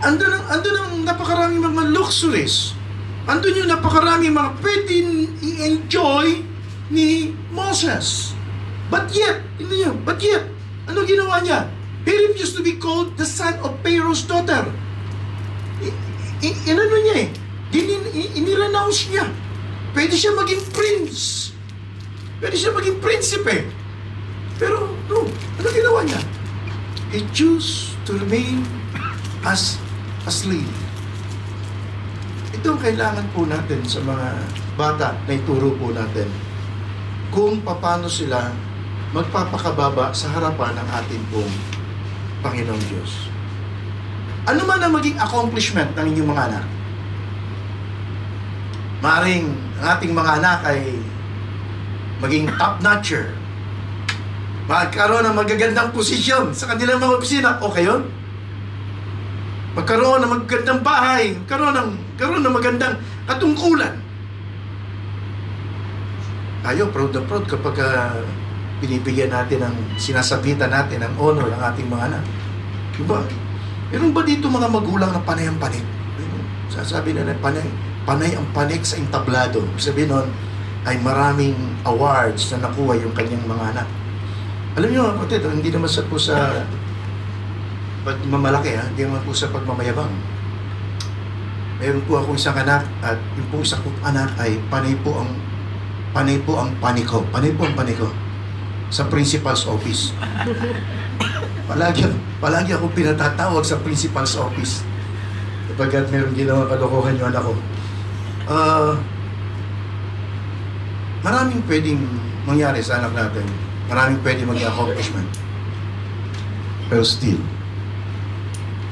Andun ang napakaraming mga luxuries. Andun yung napakaraming mga pwedeng i-enjoy ni Moses. But yet, ano ginawa niya? He refused to be called the son of Pharaoh's daughter. Inano niya eh? Inirenounce niya. Pwede siya maging prince. Pwede siya maging prinsipe. Pero, no. Ano ginawa niya? He chose to remain as a slave. Ito ang kailangan po natin sa mga bata na ituro po natin kung paano sila magpapakababa sa harapan ng ating pong Panginoong Diyos. Ano man ang maging accomplishment ng inyong mga anak? Maaring ang ating mga anak ay maging top-notcher. Magkaroon ng magagandang posisyon sa kanilang mga opisina. Okay yun? Magkaroon ng magagandang bahay. Magkaroon ng magandang katungkulan. Tayo, proud na proud kapag binibigyan natin ng, sinasabitan natin ng honor ng ating mga anak. Diba? Meron ba dito mga magulang na panay ang panik? Sasabi na panay ang panik sa entablado. Sabi nun, ay maraming awards na nakuha yung kanyang mga anak. Alam niyo, kapatid, hindi naman sa po sa mamalaki, hindi naman po sa pagmamayabang. Meron po akong isang anak at yung po isang anak ay panay po ang paniko sa principal's office. Palagi ako pinatatawag sa principal's office kapag meron ginawang kalokohan yung anak ko. Maraming pwedeng mangyari sa anak natin. Maraming pwedeng maging accomplishment. Pero still,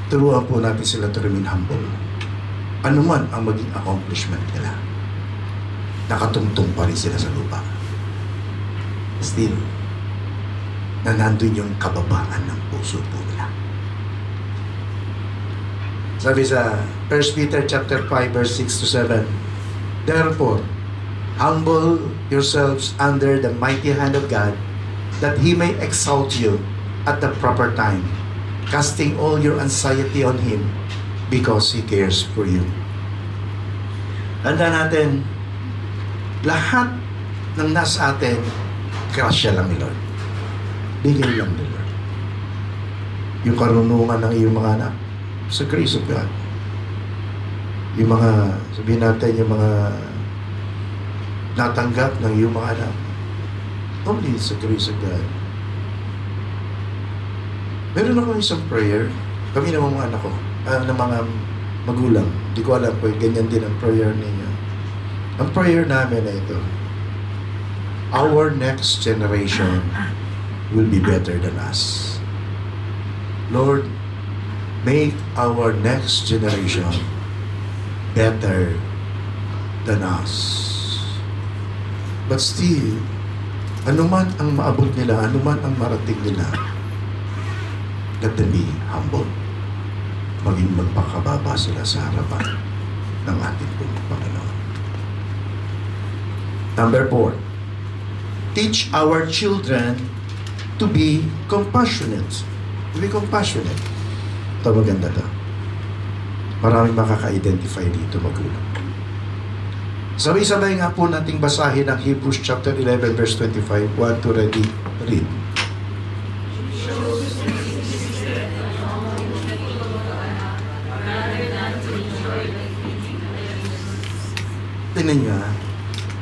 turuan po natin sila to remain humble. Ano man ang maging accomplishment nila, nakatungtong pa rin sila sa lupa. Still, na nandun yung kababaan ng puso po nila. Sabi sa 1 Peter chapter 5 verse 6 to 7, therefore, humble yourselves under the mighty hand of God, that He may exalt you at the proper time, casting all your anxiety on Him, because He cares for you. Tanda natin, lahat ng nasa atin, grasya lang ni Lord. Bigay lang ni Lord. Yung karunungan ng iyong mga anak, sa grace of God. Yung mga, sabihin natin, yung mga natanggap ng iyong mga anak, only sa grace of God. Meron ako isang prayer, kami ng mga anak ko, ng mga magulang. Hindi ko alam kung ganyan din ang prayer ninyo. Ang prayer namin na ito, our next generation will be better than us. Lord, make our next generation better than us. But still, anuman ang maabot nila, anuman ang marating nila, let them be humble. Maging magpakababa sila sa harapan ng ating Panginoon. Number 4, teach our children to be compassionate. To be compassionate. Ito maganda to. Maraming makaka-identify dito magulang. Sabay-sabay nga po nating basahin ang Hebrews chapter 11 verse 25. 1 to ready, read. Tingnan nyo,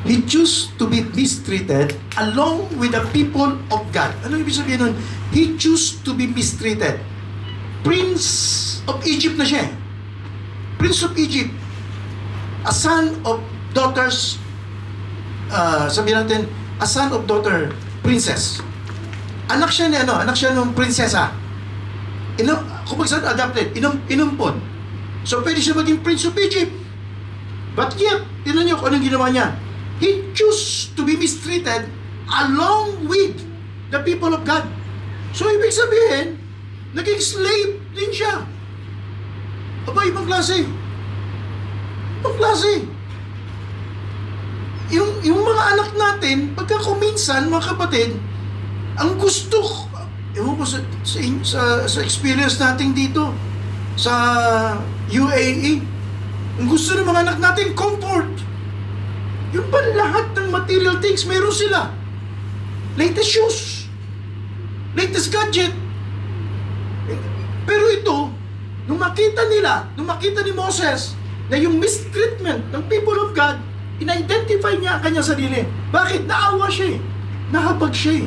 he chose to be mistreated along with the people of God. Ano ibig sabihin nun? He chose to be mistreated. Prince of Egypt na siya. Prince of Egypt. A son of daughters, sabihin natin, a son of daughter, princess. Anak siya ni anak siya ng prinsesa. Kung adopted, inumpon. So pwede siya maging Prince of Egypt. But yet, tinan niyo kung anong ginawa niya. He chose to be mistreated along with the people of God. So, ibig sabihin, naging slave din siya. Aba, ibang klase. Ibang klase. Yung mga anak natin, pagka kuminsan, mga kapatid, ang gusto, ewan ko sa experience natin dito, sa UAE, ang gusto ng mga anak natin, comfort. Yung ba lahat ng material things, meron sila. Latest shoes. Latest gadget. Pero ito, nung makita ni Moses, na yung mistreatment ng people of God, in-identify niya ang kanyang sarili. Bakit? Naawa siya eh. Nahabag siya eh.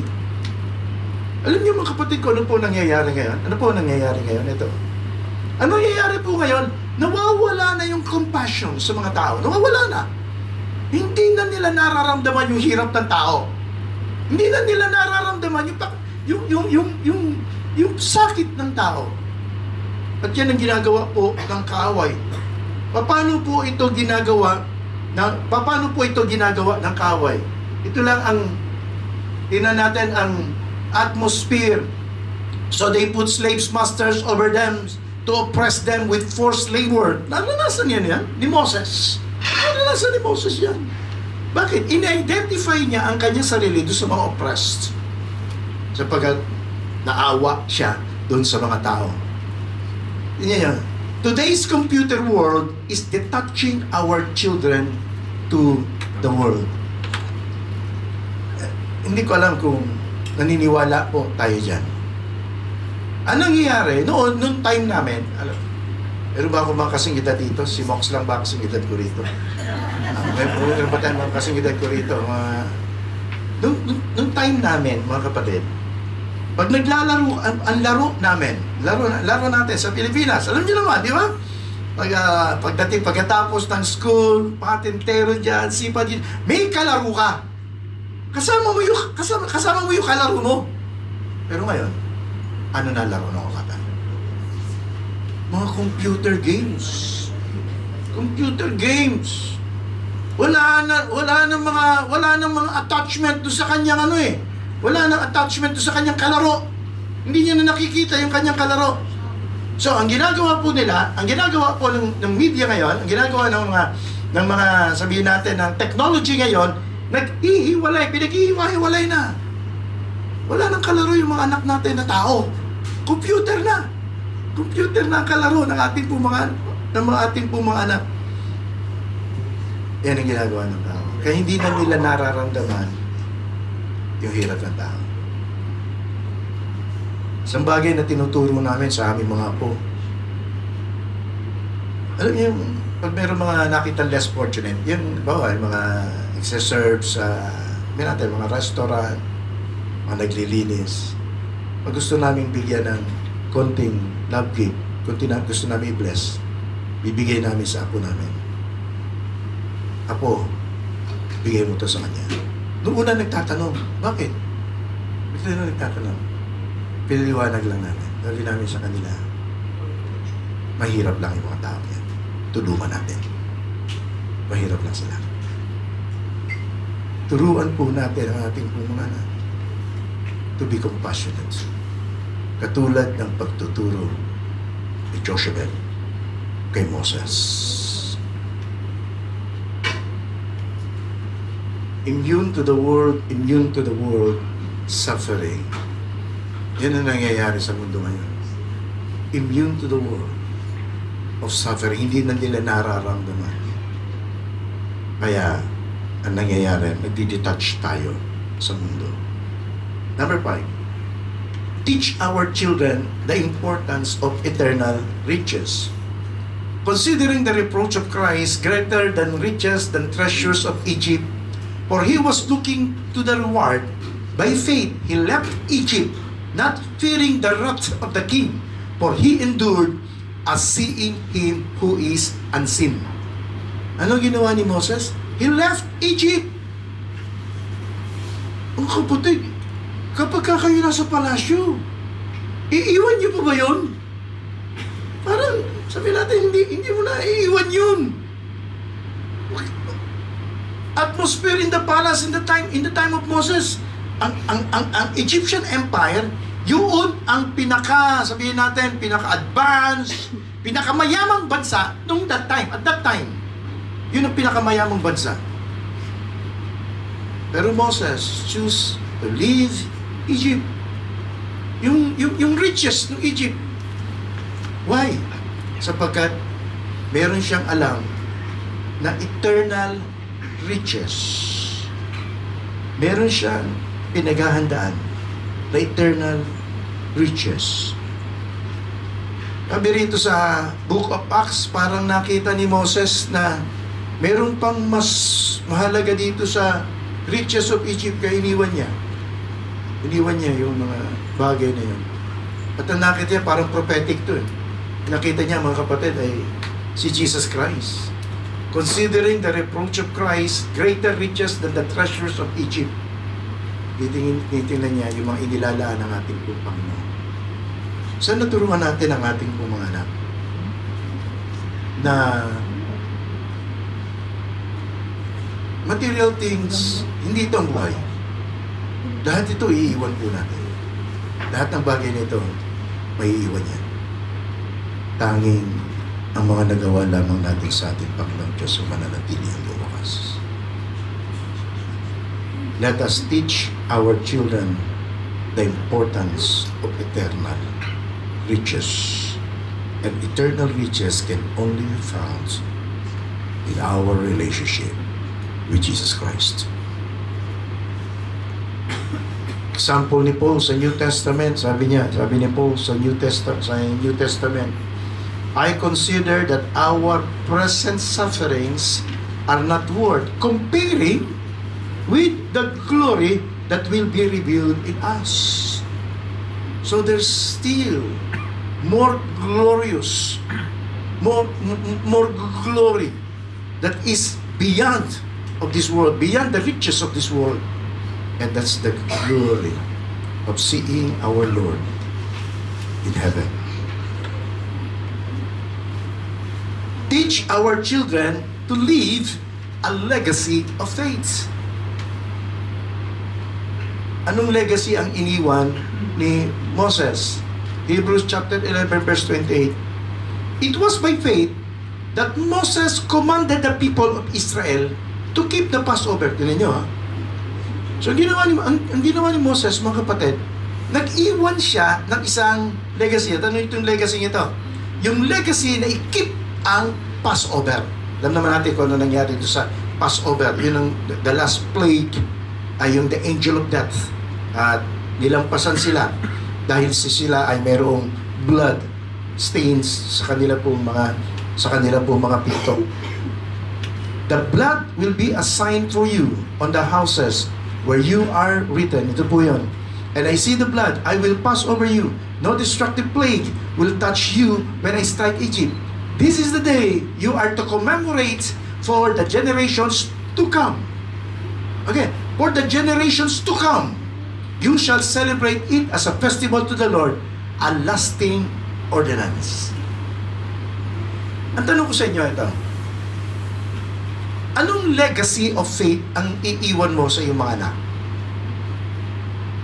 Alam niyo mga kapatid ko, ano po nangyayari ngayon? Ano po nangyayari ngayon? Ito. Ano nangyayari po ngayon? Nawawala na yung compassion sa mga tao. Nawawala na. Hindi na nila nararamdaman yung hirap ng tao. Hindi na nila nararamdaman yung sakit ng tao. At yan ang ginagawa po ng kaaway. Paano po ito ginagawa ng kaaway? Ito lang ang tingnan natin ang atmosphere. So they put slaves masters over them to oppress them with forced labor. Naranasan yan ni Moses. Naranasan ni Moses yan. Bakit? In-identify niya ang kanyang sarili doon sa mga oppressed. sapagkat naawa siya doon sa mga tao. Yan. Today's computer world is detaching our children to the world. Hindi ko alam kung naniniwala po tayo dyan. Anong nangyayari? Noong time namin, meron ba ako mga kasing edad dito? Si Mox lang ba kasing edad ko rito? Meron ba tayo mga kasing edad ko rito? Noong time namin, mga kapatid, pag naglalaro, ang laro namin, laro natin sa Pilipinas, alam niyo naman, di ba? Pagkatapos ng school, patintero dyan, sipad dyan, may kalaro ka. Kasama mo yung kalaro mo. Pero ngayon, ano na laro ng kata? Mga computer games. Computer games. Wala nang mga attachment do sa kanyang Wala nang attachment do sa kanyang kalaro. Hindi niya na nakikita yung kanyang kalaro. So, ang ginagawa po nila, ang ginagawa po ng media ngayon, ang ginagawa ng mga sabihin natin ng technology ngayon, pinaghihiwa-hiwalay na. Wala nang kalaro yung mga anak natin na tao. Computer na. Computer na ang kalaro ng ating po mga anak. Yan ang ginagawa ng tao. Kaya hindi na nila nararamdaman yung hirap ng tao. Isang bagay na tinuturo namin sa aming mga apo. Alam niyo, pag meron mga nakita less fortunate, yun, bawa, yung mga nagsiserve sa, mga restaurant, mga naglilinis. Pag gusto namin bigyan ng konting love gift, gusto namin i-bless, bibigay namin sa apo namin. Apo, bigay mo to sa kanya. Noong una nagtatanong, bakit? Bakit na nagtatanong? Pinaliwanag lang namin. Sabi namin sa kanila, mahirap lang yung mga tao yan. Tulungan natin. Mahirap lang sila. Turuan po natin ang ating mga anak to be compassionate. Katulad ng pagtuturo ni Joshua kay Moses. Immune to the world suffering. Yan ang nangyayari sa mundo ngayon. Immune to the world of suffering. Hindi na nila nararamdaman. Kaya, ang nangyayari, nagdi-detach tayo sa mundo. Number 5, teach our children the importance of eternal riches. Considering the reproach of Christ greater than riches than treasures of Egypt, for he was looking to the reward. By faith, he left Egypt, not fearing the wrath of the king, for he endured as seeing him who is unseen. Ano ginawa ni Moses? He left Egypt. Ang kapatid, kapag kayo nasa palasyo, iiwan niyo pa ba yun? Parang, sabi natin, hindi mo na iiwan yun. Atmosphere in the palace in the time of Moses, ang Egyptian Empire, yun ang sabihin natin, pinaka-advanced, pinakamayamang bansa at that time. Yun ang pinakamayamang bansa. Pero Moses choose to leave Egypt. Yung riches ng Egypt. Why? Sapagkat meron siyang alam na eternal riches. Meron siyang pinaghahandaan na eternal riches. Sabi rito sa Book of Acts, parang nakita ni Moses na meron pang mas mahalaga dito sa riches of Egypt, kaya iniwan niya. Iniwan niya yung mga bagay na yun. At ang nakita niya, parang prophetic to eh. Nakita niya, mga kapatid, ay si Jesus Christ. Considering the reproach of Christ greater riches than the treasures of Egypt. Titingnan niya yung mga inilalaan ng ating pong Panginoon. Saan naturuan natin ang ating pong mga anak? Na material things, hindi ito ang buhay. Lahat ito iiwan po natin. Lahat ng bagay nito, may iiwan yan. Tanging ang mga nagawa lamang natin sa ating Panginoon Diyos ang mananatili ang wakas. Let us teach our children the importance of eternal riches. And eternal riches can only be found in our relationship with Jesus Christ. Example ni Paul sa New Testament, sabi ni Paul sa New Testament, I consider that our present sufferings are not worth comparing with the glory that will be revealed in us. So there's still more glorious, more glory that is beyond of this world, beyond the riches of this world. And that's the glory of seeing our Lord in heaven. Teach our children to leave a legacy of faith. Anong legacy ang iniwan ni Moses? Hebrews chapter 11 verse 28. It was by faith that Moses commanded the people of Israel to keep the Passover. Tingnan nyo, ha? So, ang ginawa ni Moses, mga kapatid, nag-iwan siya ng isang legacy. At ano itong legacy nito? Yung legacy na i-keep ang Passover. Alam naman natin kung ano nangyari dito sa Passover. Yun ang the last plague ay yung the angel of death. At nilampasan sila dahil sila ay mayroong blood stains sa kanila pong mga pinto. The blood will be a sign for you on the houses where you are written. Ito po yun. And I see the blood, I will pass over you. No destructive plague will touch you when I strike Egypt. This is the day you are to commemorate for the generations to come. Okay, for the generations to come, you shall celebrate it as a festival to the Lord, a lasting ordinance. Ang tanong ko sa inyo ito, anong legacy of faith ang iiwan mo sa iyong mga anak?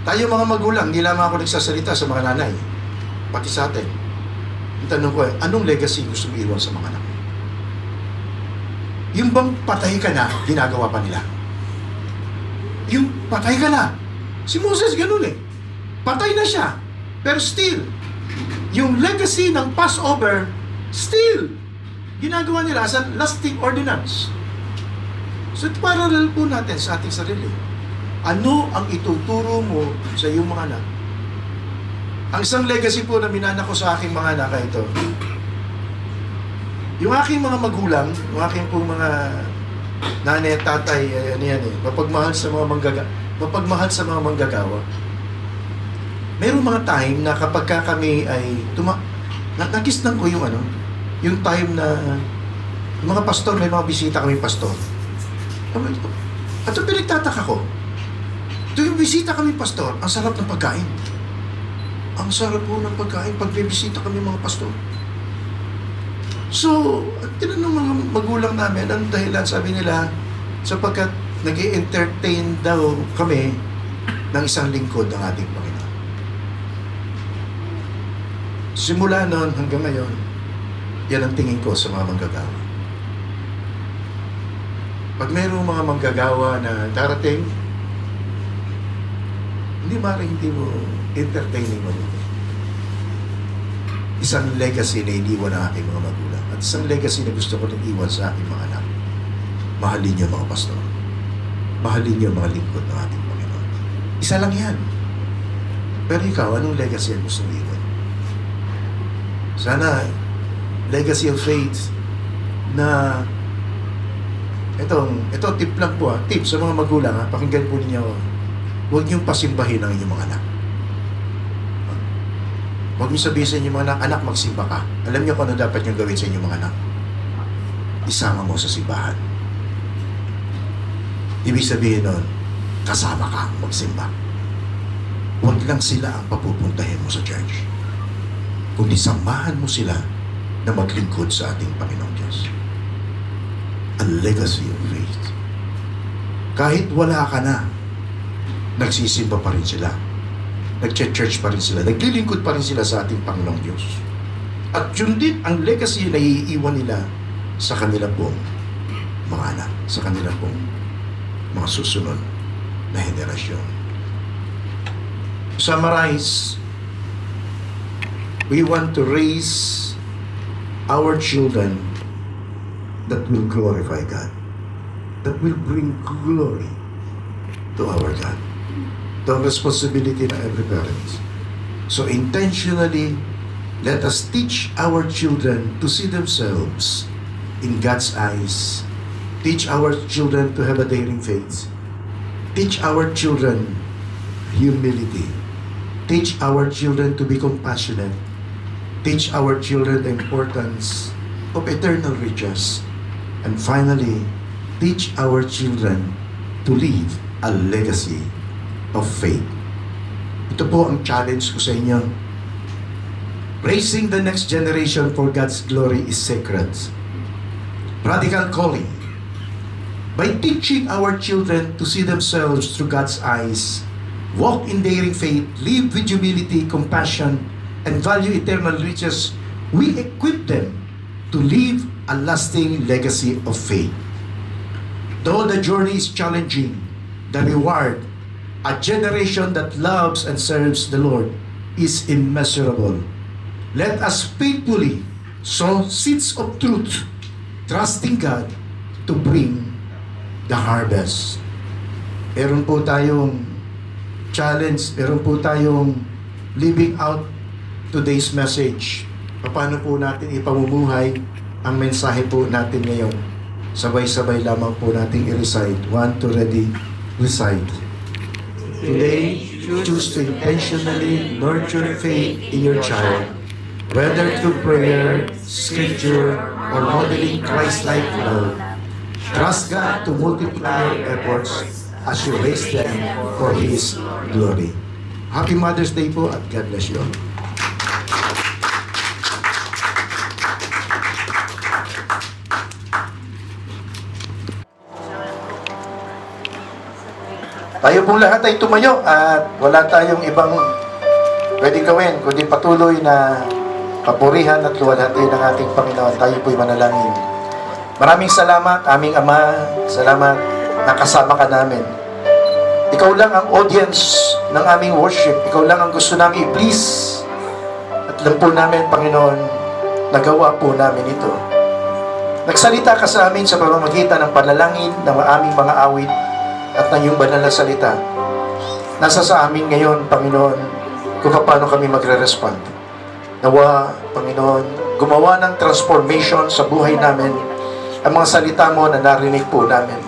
Tayo mga magulang, hindi lamang ako nagsasalita sa mga nanay, pati sa atin. Ang tanong ko, anong legacy gusto mo iwan sa mga anak? Yung bang patay ka na, ginagawa pa nila? Yung patay ka na, si Moses ganun eh. Patay na siya, pero still, yung legacy ng Passover, still, ginagawa nila as a lasting ordinance. So, parallel po natin sa ating sarili. Ano ang ituturo mo sa iyong mga anak? Ang isang legacy po na minana ko sa aking mga anak ay ito. Yung aking mga magulang, yung aking pong mga nanay at tatay, mapagmahal sa mga manggagawa. Mayroong mga time na kapag kami ay nakisnan ko yung time na yung mga pastor, may mga bisita kami pastor. At yung pinagtataka ko, ito yung bisita kami pastor, ang sarap ng pagkain. Ang sarap po ng pagkain pag may bisita kami mga pastor. So, tinanong mga magulang namin, anong dahilan? Sabi nila, sapagkat nag-i-entertain daw kami ng isang lingkod ng ating Panginoon. Simula noon hanggang ngayon, yan ang tingin ko sa mga manggagawa. Pag mayroong mga manggagawa na darating, hindi mo entertaining mo dito. Isang legacy na iniwan ng aking mga magulang at isang legacy na gusto ko nang iwan sa aking mga anak. Mahalin niyo mga pastor. Mahalin niyo mga lingkod ng ating Panginoon. Isa lang yan. Pero ikaw, anong legacy ang gusto mo iwan? Sana, legacy of faith na ito tip lang po tip sa mga magulang pakinggan po ninyo, huwag niyong pasimbahin ang inyong mga anak. Huwag niyo sabihin sa inyong mga anak, magsimba ka. Alam niyo kung ano dapat niyong gawin sa inyong mga anak? Isama mo sa simbahan. Ibig sabihin nun, kasama ka magsimba. Huwag lang sila ang papupuntahin mo sa church, kundi samahan mo sila na maglingkod sa ating Panginoong Diyos. A legacy of faith. Kahit wala ka na, nagsisimba pa rin sila. Nag-church pa rin sila. Naglilingkod pa rin sila sa ating Panginoong Diyos. At yun din ang legacy na iiwan nila sa kanila pong mga anak, sa kanila pong mga susunod na henerasyon. summarize, we want to raise our children that will glorify God, that will bring glory to our God. The responsibility of every parent. So intentionally, let us teach our children to see themselves in God's eyes. Teach our children to have a daring faith. Teach our children humility. Teach our children to be compassionate. Teach our children the importance of eternal riches. And finally, teach our children to leave a legacy of faith. Ito po ang challenge ko sa inyo. Raising the next generation for God's glory is sacred. Radical calling. By teaching our children to see themselves through God's eyes, walk in daring faith, live with humility, compassion, and value eternal riches, we equip them to leave a lasting legacy of faith. Though the journey is challenging, the reward, a generation that loves and serves the Lord, is immeasurable. Let us faithfully sow seeds of truth, trusting God to bring the harvest. Meron po tayong challenge, meron po tayong living out today's message. Paano po natin ipamumuhay ang mensahe po natin ngayon? Sabay-sabay lamang po nating i-recite. 1, 2, ready, recite. Today, choose to intentionally nurture faith in your child, whether through prayer, scripture, or modeling Christ-like love. Trust God to multiply your efforts as you raise them for His glory. Happy Mother's Day po at God bless you all. Tayo pong lahat ay tumayo at wala tayong ibang pwedeng gawin kundi patuloy na papurihan at luwalhati ng ating Panginoon. Tayo po'y manalangin. Maraming salamat, aming Ama. Salamat, nakasama ka namin. Ikaw lang ang audience ng aming worship. Ikaw lang ang gusto namin i-please. At alam po namin, Panginoon, nagawa po namin ito. Nagsalita ka sa amin sa pamamagitan ng panalangin ng aming mga awit at ng iyong banal na salita. Nasa sa amin ngayon, Panginoon, kung paano kami magre-respond. Nawa, Panginoon, gumawa ng transformation sa buhay namin ang mga salita mo na narinig po namin.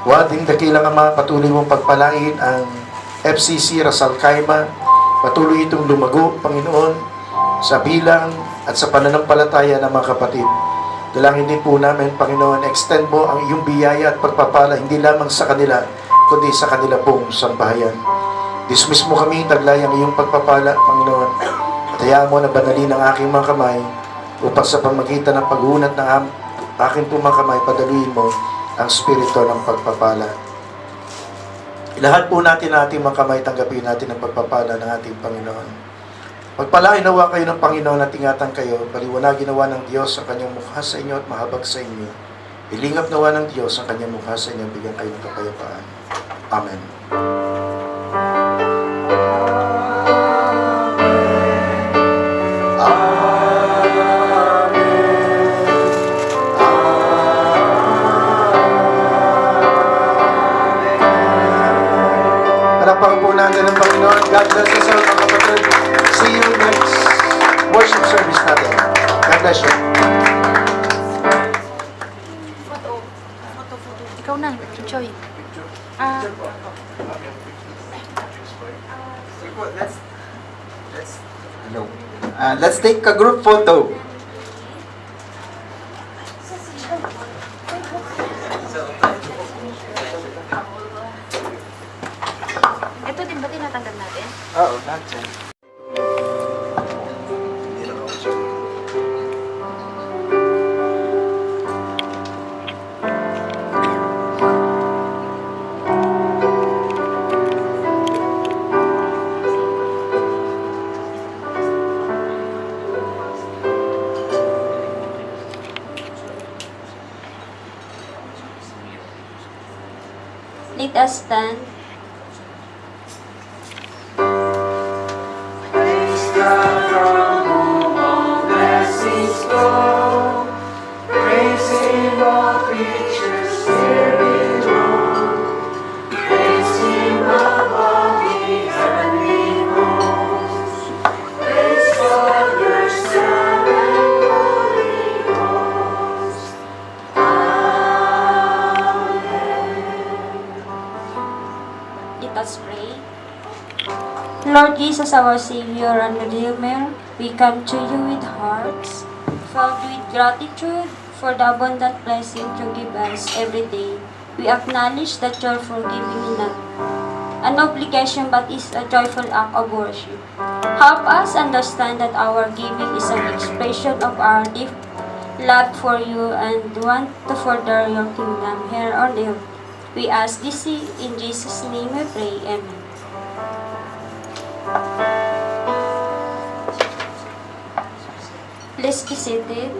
Wading dakilang Ama, patuloy mong pagpalain ang FCC Rasal Kaima. Patuloy itong lumago, Panginoon, sa bilang at sa pananampalataya ng mga kapatid. Dalangin din po namin, Panginoon, extend mo ang iyong biyaya at pagpapala hindi lamang sa kanila, kundi sa kanila pong sambahayan. Dismiss mo kami, taglay ang iyong pagpapala, Panginoon. At hayaan mo na banalin ang aking mga kamay upang sa pamagitan ng pag-uunat ng aking pong mga kamay, padaluin mo ang spirito ng pagpapala. Lahat po natin ang ating mga kamay, tanggapin natin ang pagpapala ng ating Panginoon. Pagpalain nawa kayo ng Panginoon at ingatan kayo, paliwanagin nawa ng Diyos ang kanyang mukha sa inyo at mahabag sa inyo. Ilingap nawa ng Diyos ang kanyang mukha sa inyo, bigyan kayo ng kapayapaan. Amen. Palapakan po natin ng Panginoon. God bless us all, mga kapatid. See you next worship service natin. God bless you. Ikaw na, Choy. Let's take a group photo. Ito din ba tinatanggal natin? Oo, natin. Let us stand. Lord Jesus, our Savior and Redeemer, we come to you with hearts filled with gratitude for the abundant blessing you give us every day. We acknowledge that your forgiving is not an obligation but is a joyful act of worship. Help us understand that our giving is an expression of our deep love for you and want to further your kingdom here on earth. We ask this in Jesus' name we pray. Amen. Please be seated.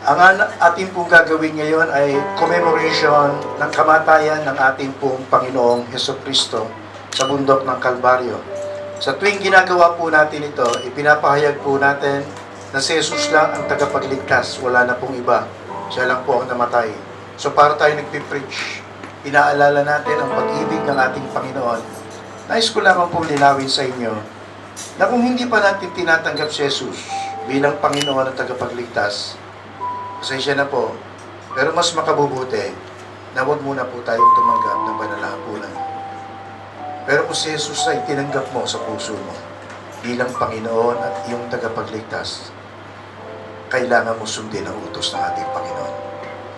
Ang ating pong gagawin ngayon ay commemoration ng kamatayan ng ating pong Panginoong Hesukristo sa bundok ng Kalbaryo. Sa tuwing ginagawa po natin ito, ipinapahayag po natin na si Jesus lang ang tagapagligtas, wala na pong iba. Siya lang po ang namatay. So para tayo nagpipreach, inaalala natin ang pag-ibig ng ating Panginoon. Nais ko lamang pong linawin sa inyo na kung hindi pa natin tinatanggap si Jesus bilang Panginoon at tagapagligtas, pasensya na po, pero mas makabubuti na huwag muna po tayong tumanggap ng banal na hapunan. Pero kung si Jesus ay tinanggap mo sa puso mo bilang Panginoon at iyong tagapagligtas, kailangan mo sundin ang utos ng ating Panginoon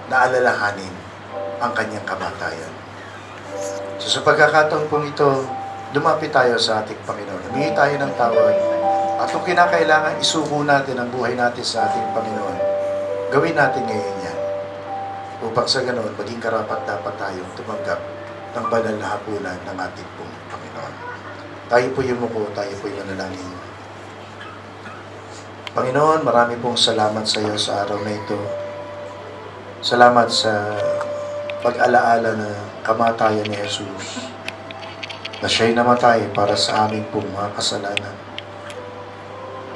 na alalahanin ang kanyang kamatayan. So sa pagkakataon pong ito, lumapit tayo sa ating Panginoon. Humingi tayo ng tawad at kung kinakailangan isuko natin ang buhay natin sa ating Panginoon, gawin natin ngayon yan upang sa ganoon maging karapat-dapat tayong tumanggap ng banal na hapunan ng ating pong Panginoon. Tayo po yung muko, tayo po yung manalangin. Panginoon, marami pong salamat sa iyo sa araw na ito. Salamat sa pag-alaala na kamatayan ni Jesus, na siya'y namatay para sa aming pong mga kasalanan.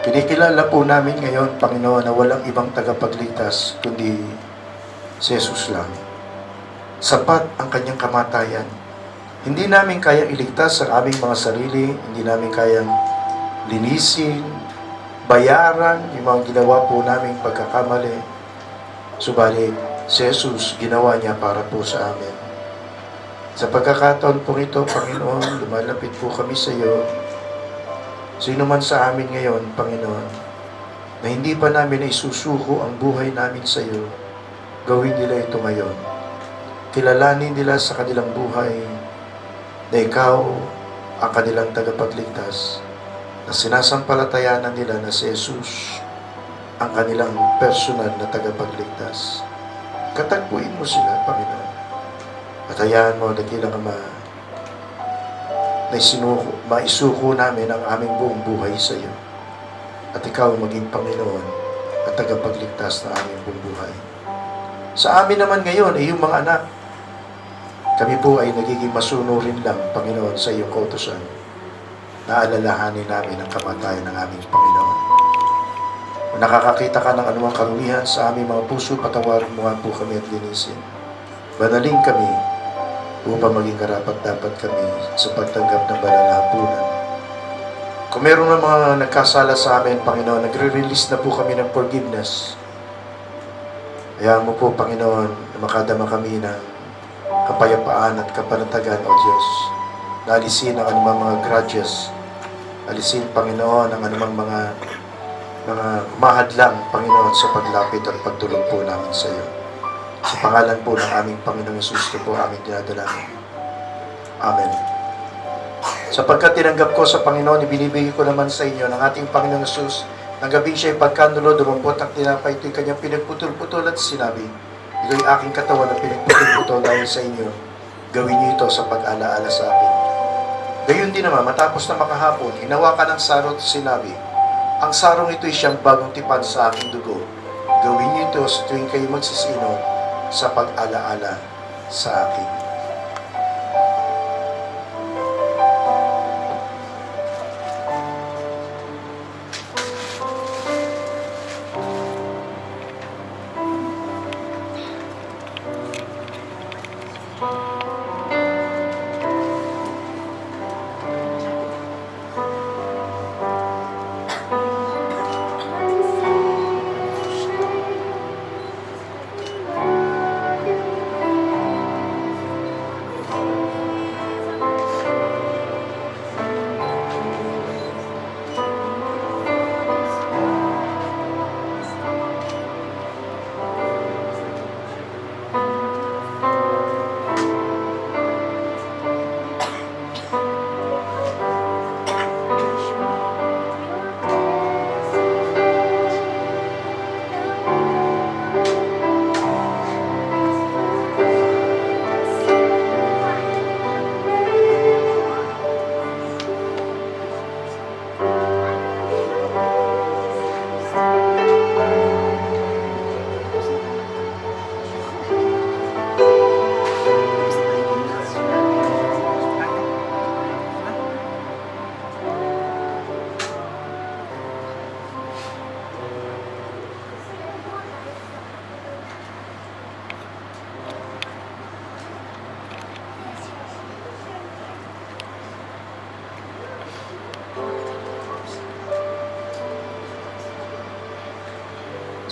Kinikilala po namin ngayon, Panginoon, na walang ibang tagapagligtas kundi si Jesus lang. Sapat ang kanyang kamatayan. Hindi namin kayang iligtas ang aming mga sarili, hindi namin kayang linisin, bayaran yung mga ginawa po naming pagkakamali. Subalit, si Jesus ginawa niya para po sa amin. Sa pagkakataon po ito, Panginoon, lumalapit po kami sa iyo. Sino man sa amin ngayon, Panginoon, na hindi pa namin isusuko ang buhay namin sa iyo, gawin nila ito ngayon. Kilalanin nila sa kanilang buhay na ikaw ang kanilang tagapagligtas, na sinasampalatayanan nila na si Jesus ang kanilang personal na tagapagligtas. Katagpuin mo sila, Panginoon. At hayaan mo, dakilang Ama, na maisuko namin ang aming buong buhay sa iyo. At ikaw maging Panginoon at tagapagligtas na aming buong buhay. Sa amin naman ngayon ay yung mga anak. Kami po ay nagiging masunurin lang, Panginoon, sa iyong kautusan. Naalalahanin namin ang kamatayan ng aming Panginoon. Kung nakakakita ka ng anumang karumihan sa aming mga puso, patawarin mo nga po kami at linisin. Banalin kami upang maging karapat-dapat kami sa pagtanggap ng banal na hapunan. Kung meron ng mga nagkasala sa amin, Panginoon, nagre-release na po kami ng forgiveness. Hayaan mo po, Panginoon, na makadama kami ng kapayapaan at kapanatagan, O Diyos. Na alisin ang anumang mga grudges. Alisin, Panginoon, ang anumang mga mahadlang, Panginoon, sa paglapit at pagtulog po namin sa iyo. Sa pangalan po ng aming Panginoong Yesus po aming dinadalangin. Amen. Sapagkat tinanggap ko sa Panginoon, ibinibigay ko naman sa inyo ng ating Panginoong Yesus, ng gabing siya'y pagkanulo, dumampot ang tinapay, ito'y kanyang pinagputol-putol at sinabi, ito'y aking katawan na pinagputol-putol dahil sa inyo. Gawin niyo ito sa pag-alaala sa akin. Gayon din naman, matapos na makahapon, hinawakan ng sarot at sinabi, Ang sarong ito ay siyang bagong tipan sa aking dugo. Gawin niyo ito sa tuwing kayo magsisinom sa pag-alaala sa akin.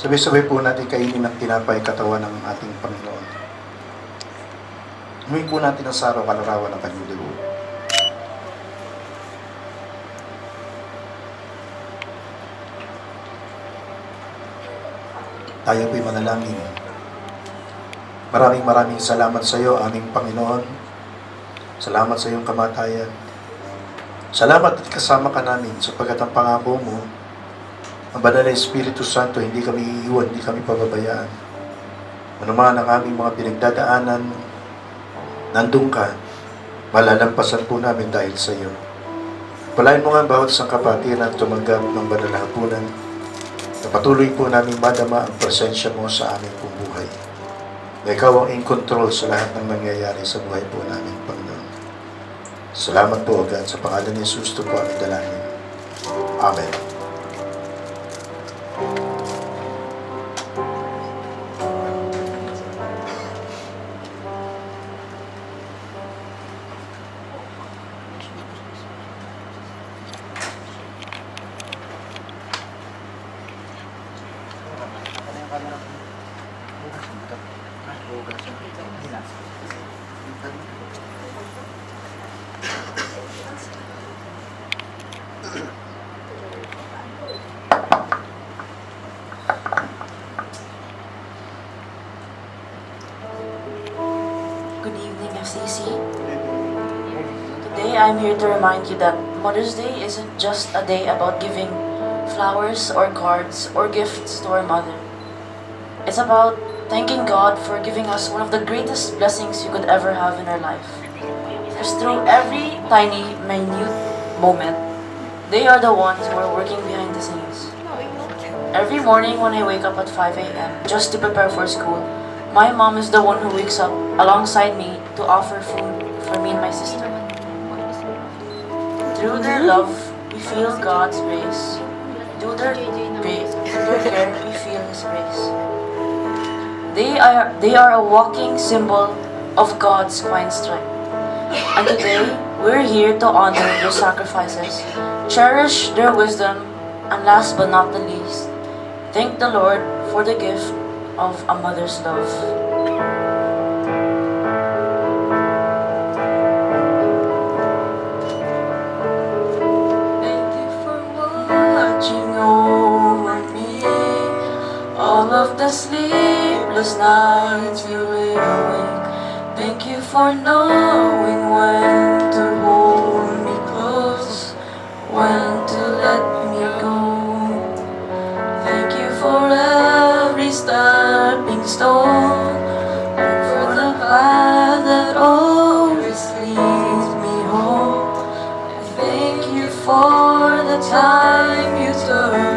Sabay-sabay po natin kainin ng tinapay katawan ng ating Panginoon. Humingi po natin ang saraw kalarawan ng kanyang dugo. Tayo po'y manalangin. Maraming salamat sa iyo, aming Panginoon. Salamat sa iyong kamatayan. Salamat at kasama ka namin sapagkat ang pangako mo, ang banal na Espiritu Santo, hindi kami iiwan, hindi kami pababayaan. Ano man ang aming mga pinagdadaanan, nandun ka, malalampasan po namin dahil sa iyo. Palain mo nga bawat isang kapatiran at tumanggap ng banal na hapunan, na patuloy po namin madama ang presensya mo sa aming pong buhay. Na ikaw ang in control sa lahat ng nangyayari sa buhay po namin, Panginoon. Salamat po agad sa pangalan ni Jesus, ito po aming dalangin. Amen. Good evening, FCC. Today I'm here to remind you that Mother's Day isn't just a day about giving flowers or cards or gifts to our mother. It's about thanking God for giving us one of the greatest blessings you could ever have in our life. Because through every tiny, minute moment, they are the ones who are working behind the scenes. Every morning when I wake up at 5 a.m. just to prepare for school, my mom is the one who wakes up alongside me to offer food for me and my sister. Through their love, we feel God's grace. Through their care, we feel His grace. They are a walking symbol of God's quiet strength. And today, we're here to honor their sacrifices, cherish their wisdom, and last but not the least, thank the Lord for the gift of a mother's love. Thank you for watching over me. All of the sleepless nights you lay awake. Thank you for knowing when to hold me close, when to let me go. Thank you for every stepping stone, and for the path that always leads me home. And thank you for the time you took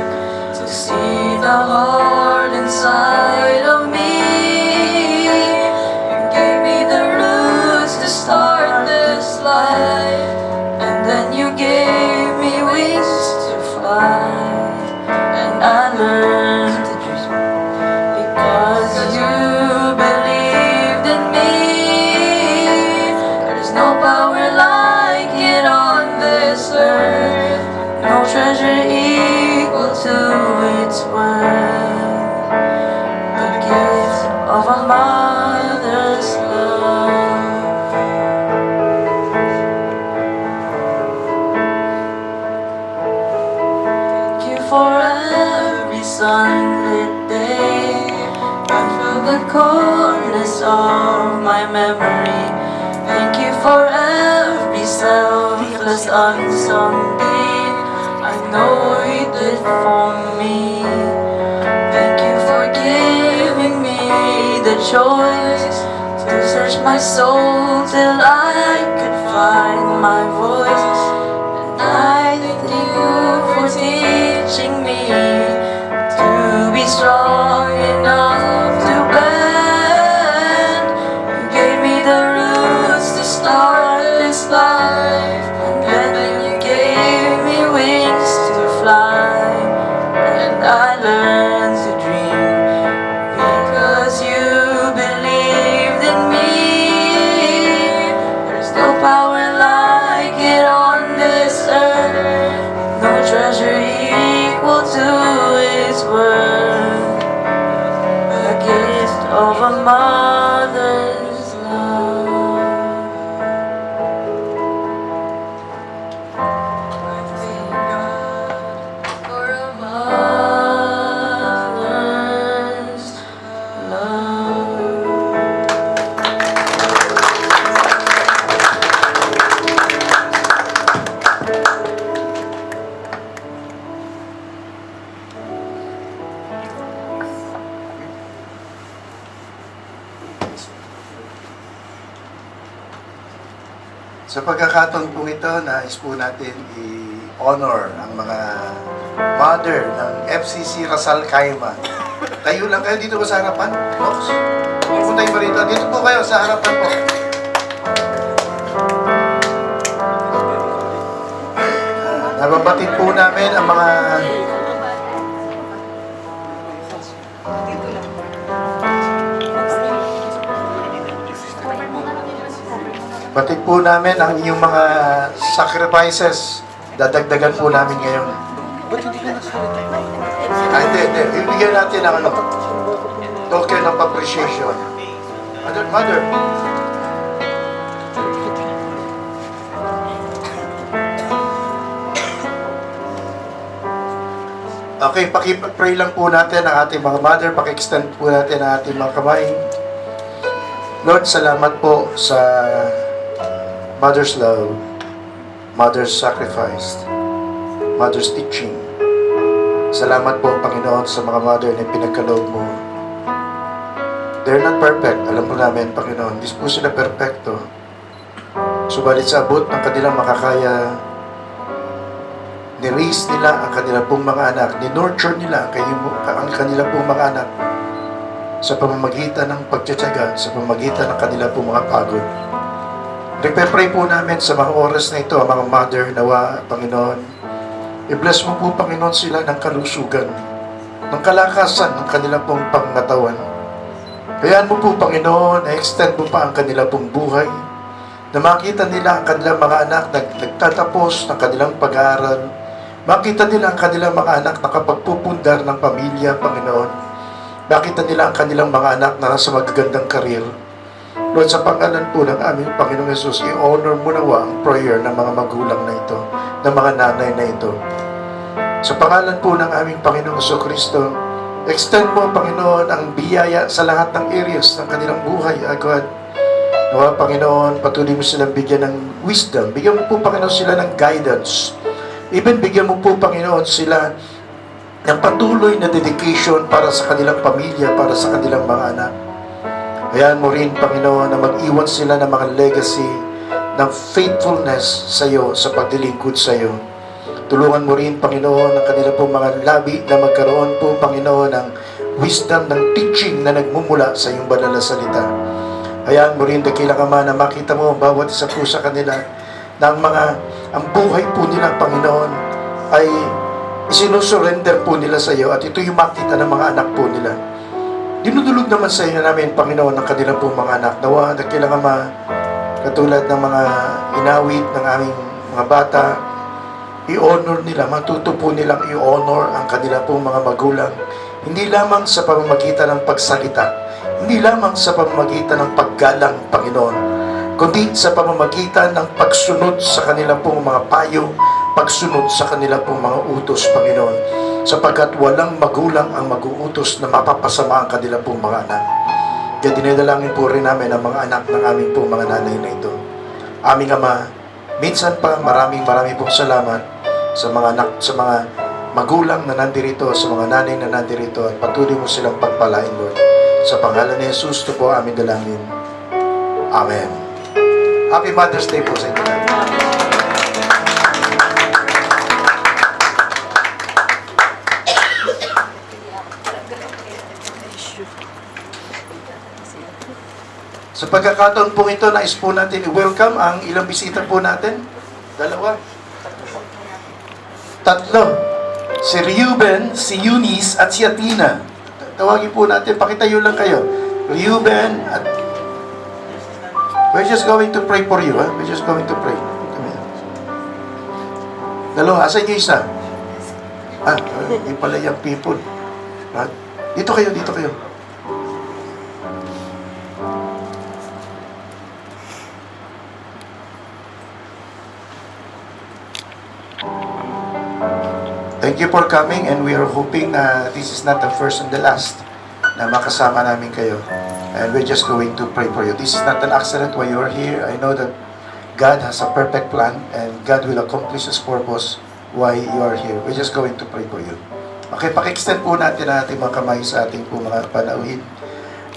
life, and then you gave me wings to fly, and I learned to dream because you believed in me. There's no power like it on this earth, no treasure equal to its worth. The gift of a mother's love. Thank you for every sunlit day, and through the coldness of my memory. Thank you for every selfless unsung deed I know you did for me. Thank you for giving me the choice to search my soul till I could find my voice. And I thank you for teaching me to be strong enough to bend. You gave me the roots to start this life, and then you gave me wings to fly, and I learned to dream because you believed in me. There's no power like it on this earth, no treasure equal to its worth. The gift of a mother's love. I thank God for a mother's love. Sa pagkakataon po ito, nais po natin i-honor ang mga mother ng FCC Rasal Kaima. Tayo lang kayo dito ba sa harapan? Folks, pupunta yung rito. Dito po kayo sa harapan po. Nababatid po namin ang mga batid po namin ang inyong mga sacrifices. Dadagdagan po namin ngayon. Hindi. Ibigyan natin ang token of appreciation. Mother. Okay, paki-pray lang po natin ang ating mga mother. Paki-extend po natin ang ating mga kamay. Lord, salamat po sa mother's love, mother's sacrifice, mother's teaching. Salamat po, Panginoon, sa mga mother na pinagkaloob mo. They're not perfect. Alam po namin, Panginoon, hindi po sila perfecto. Subalit sa abot ng kanilang makakaya, ni-raise nila ang kanilang pong mga anak, ni-nurture nila ang kanilang pong mga anak sa pamamagitan ng pagtsatsaga, sa pamamagitan ng kanilang pong mga pagod. Nagpe-pray po namin sa mga oras na ito, ang mga mother, nawa, Panginoon, i-bless mo po, Panginoon, sila ng kalusugan, ng kalakasan ng kanilang pong pangatawan. Hayaan mo po, Panginoon, na-extend mo pa ang kanilang pong buhay, na makita nila ang kanilang mga anak na nagtatapos ng kanilang pag-aaral, makita nila ang kanilang mga anak na kapagpupundar ng pamilya, Panginoon, makita nila ang kanilang mga anak na nasa magagandang karir. Lord, sa pangalan po ng aming Panginoong Yesus, i-honor mo nawa ang prayer ng mga magulang na ito, ng mga nanay na ito. Sa pangalan po ng aming Panginoong Jesucristo, extend mo, Panginoon, ang biyaya sa lahat ng areas ng kanilang buhay, agad. Nawa, Panginoon, patuloy mo silang bigyan ng wisdom. Bigyan mo po, Panginoon, sila ng guidance. Even bigyan mo po, Panginoon, sila ng patuloy na dedication para sa kanilang pamilya, para sa kanilang mga anak. Hayaan mo rin, Panginoon, na mag-iwan sila ng mga legacy ng faithfulness sa iyo, sa paglilingkod sa iyo. Tulungan mo rin, Panginoon, ang kanila pong mga labi na magkaroon po, Panginoon, ng wisdom, ng teaching na nagmumula sa iyong banal na salita. Hayaan mo rin, dakilang Ama, na makita mo ang bawat isa po sa kanila na ang buhay po nila, Panginoon, ay isinusurrender po nila sa iyo, at ito yung makita ng mga anak po nila. Dinudulog naman sa inyo namin, Panginoon, ng kanilang po mga anak. Nawa, nagkailangan katulad ng mga inawit ng aming mga bata, i-honor nila, matuto po nilang i-honor ang kanila pong mga magulang. Hindi lamang sa pamamagitan ng pagsalita, hindi lamang sa pamamagitan ng paggalang, Panginoon, kundi sa pamamagitan ng pagsunod sa kanila pong mga payo, pagsunod sa kanila pong mga utos, Panginoon, sapagkat walang magulang ang mag-uutos na mapapasama ang kanila pong mga anak. Kaya dinadalangin po rin namin ang mga anak ng aming pong mga nanay na ito. Aming Ama, minsan pa maraming pong salamat sa mga anak, sa mga magulang na nandirito, sa mga nanay na nandirito, at patuloy mo silang pagpalain, Lord. Sa pangalan ni Jesus, ito po aming dalangin. Amen. Happy Mother's Day po sa inyo. Sa pagkakataon po ito, nais po natin i-welcome ang ilang bisita po natin. 2. 3. Si Reuben, si Eunice, at si Athena. Tawagin po natin, pakitayo lang kayo. Reuben at... We're just going to pray for you, ha? We're just going to pray. Dalawa, asan yung isa? Yung pala yung people. Dito kayo, dito kayo. Thank you for coming, and we are hoping na this is not the first and the last na makasama namin kayo. And we're just going to pray for you. This is not an accident why you are here. I know that God has a perfect plan and God will accomplish His purpose why you are here. We're just going to pray for you. Okay, paki-extend po natin ang ating mga kamay sa ating po mga panauhin.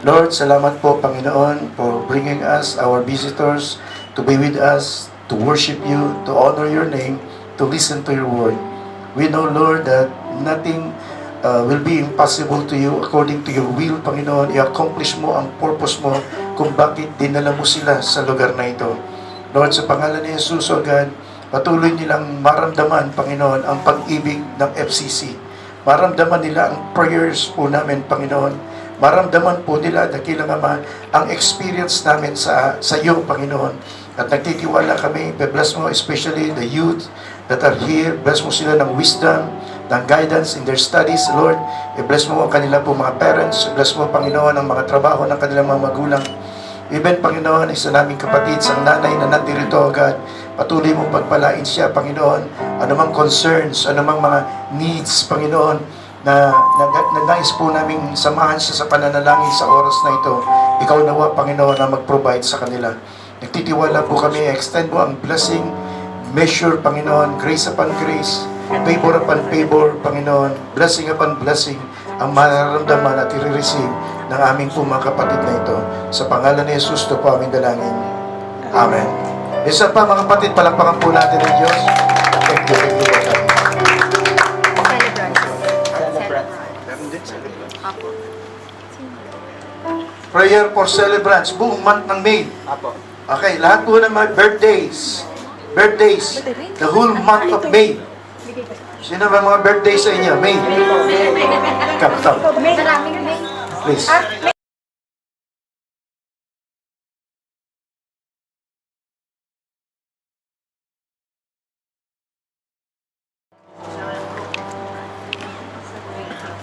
Lord, salamat po, Panginoon, for bringing us, our visitors, to be with us, to worship you, to honor your name, to listen to your word. We know, Lord, that nothing will be impossible to you according to your will, Panginoon. I-accomplish mo ang purpose mo kung bakit dinala mo sila sa lugar na ito. Lord, sa pangalan ni Jesus, O God, patuloy nilang maramdaman, Panginoon, ang pag-ibig ng FCC. Maramdaman nila ang prayers po namin, Panginoon. Maramdaman po nila, dakilang Ama, ang experience namin sa iyo, Panginoon. At nagtitiwala kami, bless mo especially the youth that are here. Bless mo sila ng wisdom, ng guidance in their studies, Lord. I-bless mo ang kanila po mga parents. Bless mo, Panginoon, ang mga trabaho ng kanilang mga magulang. Even, Panginoon, isa naming kapatid, isang nanay na nandirito, God. Patuloy mong pagpalain siya, Panginoon. Anumang concerns, anumang mga needs, Panginoon, na nais po namin samahan siya sa pananalangin sa oras na ito. Ikaw nawa, Panginoon, na mag-provide sa kanila. Nagtitiwala po kami, extend mo ang blessing, measure, Panginoon, grace upon grace, favor upon favor, Panginoon, blessing upon blessing, ang mararamdaman at i-receive ng aming po mga kapatid na ito. Sa pangalan ni Jesus, ito po aming dalangin. Amen. Isa pa, mga kapatid, palakpakan po natin ang Diyos. Thank you, Lord. Prayer for celebrants, buong month ng May. Okay, lahat po ng mga birthdays, the whole month of May. Sino ba mga birthdays sa inyo? May. Come. Please.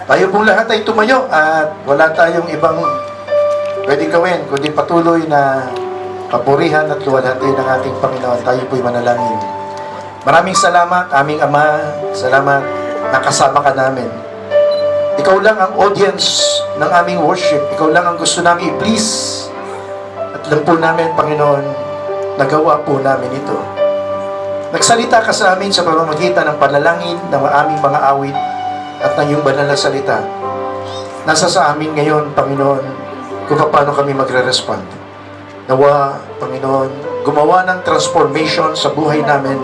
Tayo pong lahat ay tumayo at wala tayong ibang pwedeng gawin kundi patuloy na papurihan at luwalhati ng ating Panginoon. Tayo po'y manalangin. Maraming salamat, aming Ama. Salamat, nakasama ka namin. Ikaw lang ang audience ng aming worship. Ikaw lang ang gusto namin i-please. At alam po namin, Panginoon, nagawa po namin ito. Nagsalita ka sa amin sa pamamagitan ng panalangin ng aming mga awit at ng iyong banal na salita. Nasa sa amin ngayon, Panginoon, kung paano kami magre-respond. Nawa, Panginoon, gumawa ng transformation sa buhay namin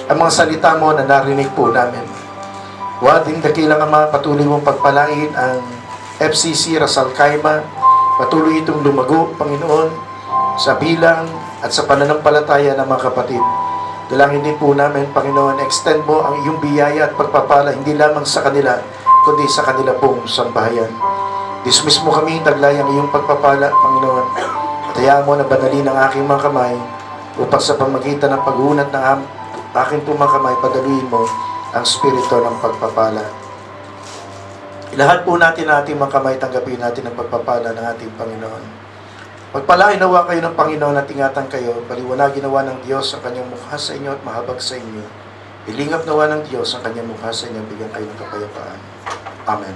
ang mga salita mo na narinig po namin. Wading dakilang Ama, patuloy mong pagpalain ang FCC Rasal Kaima. Patuloy itong lumago, Panginoon, sa bilang at sa pananampalataya ng mga kapatid. Dalangin din po namin, Panginoon, extend mo ang iyong biyaya at pagpapala hindi lamang sa kanila, kundi sa kanila pong sambahayan. Dismiss mo kami, taglay ang iyong pagpapala, Panginoon. At hayaan mo na banalin ang aking mga kamay upang sa pamagitan ng pag-uunat ng aking pong mga kamay, padaluin mo ang spirito ng pagpapala. Lahat po natin ang ating mga kamay, tanggapin natin ang pagpapala ng ating Panginoon. Pagpalain nawa kayo ng Panginoon at ingatan kayo, paliwanagin nawa ng Diyos ang kanyang mukha sa inyo at mahabag sa inyo. Ilingap nawa ng Diyos ang kanyang mukha sa inyo, bigyan kayo ng kapayapaan. Amen.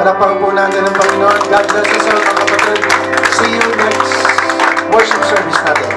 Palapakan po natin ng Panginoon. God bless us all, mga kapatid. See you next worship service natin.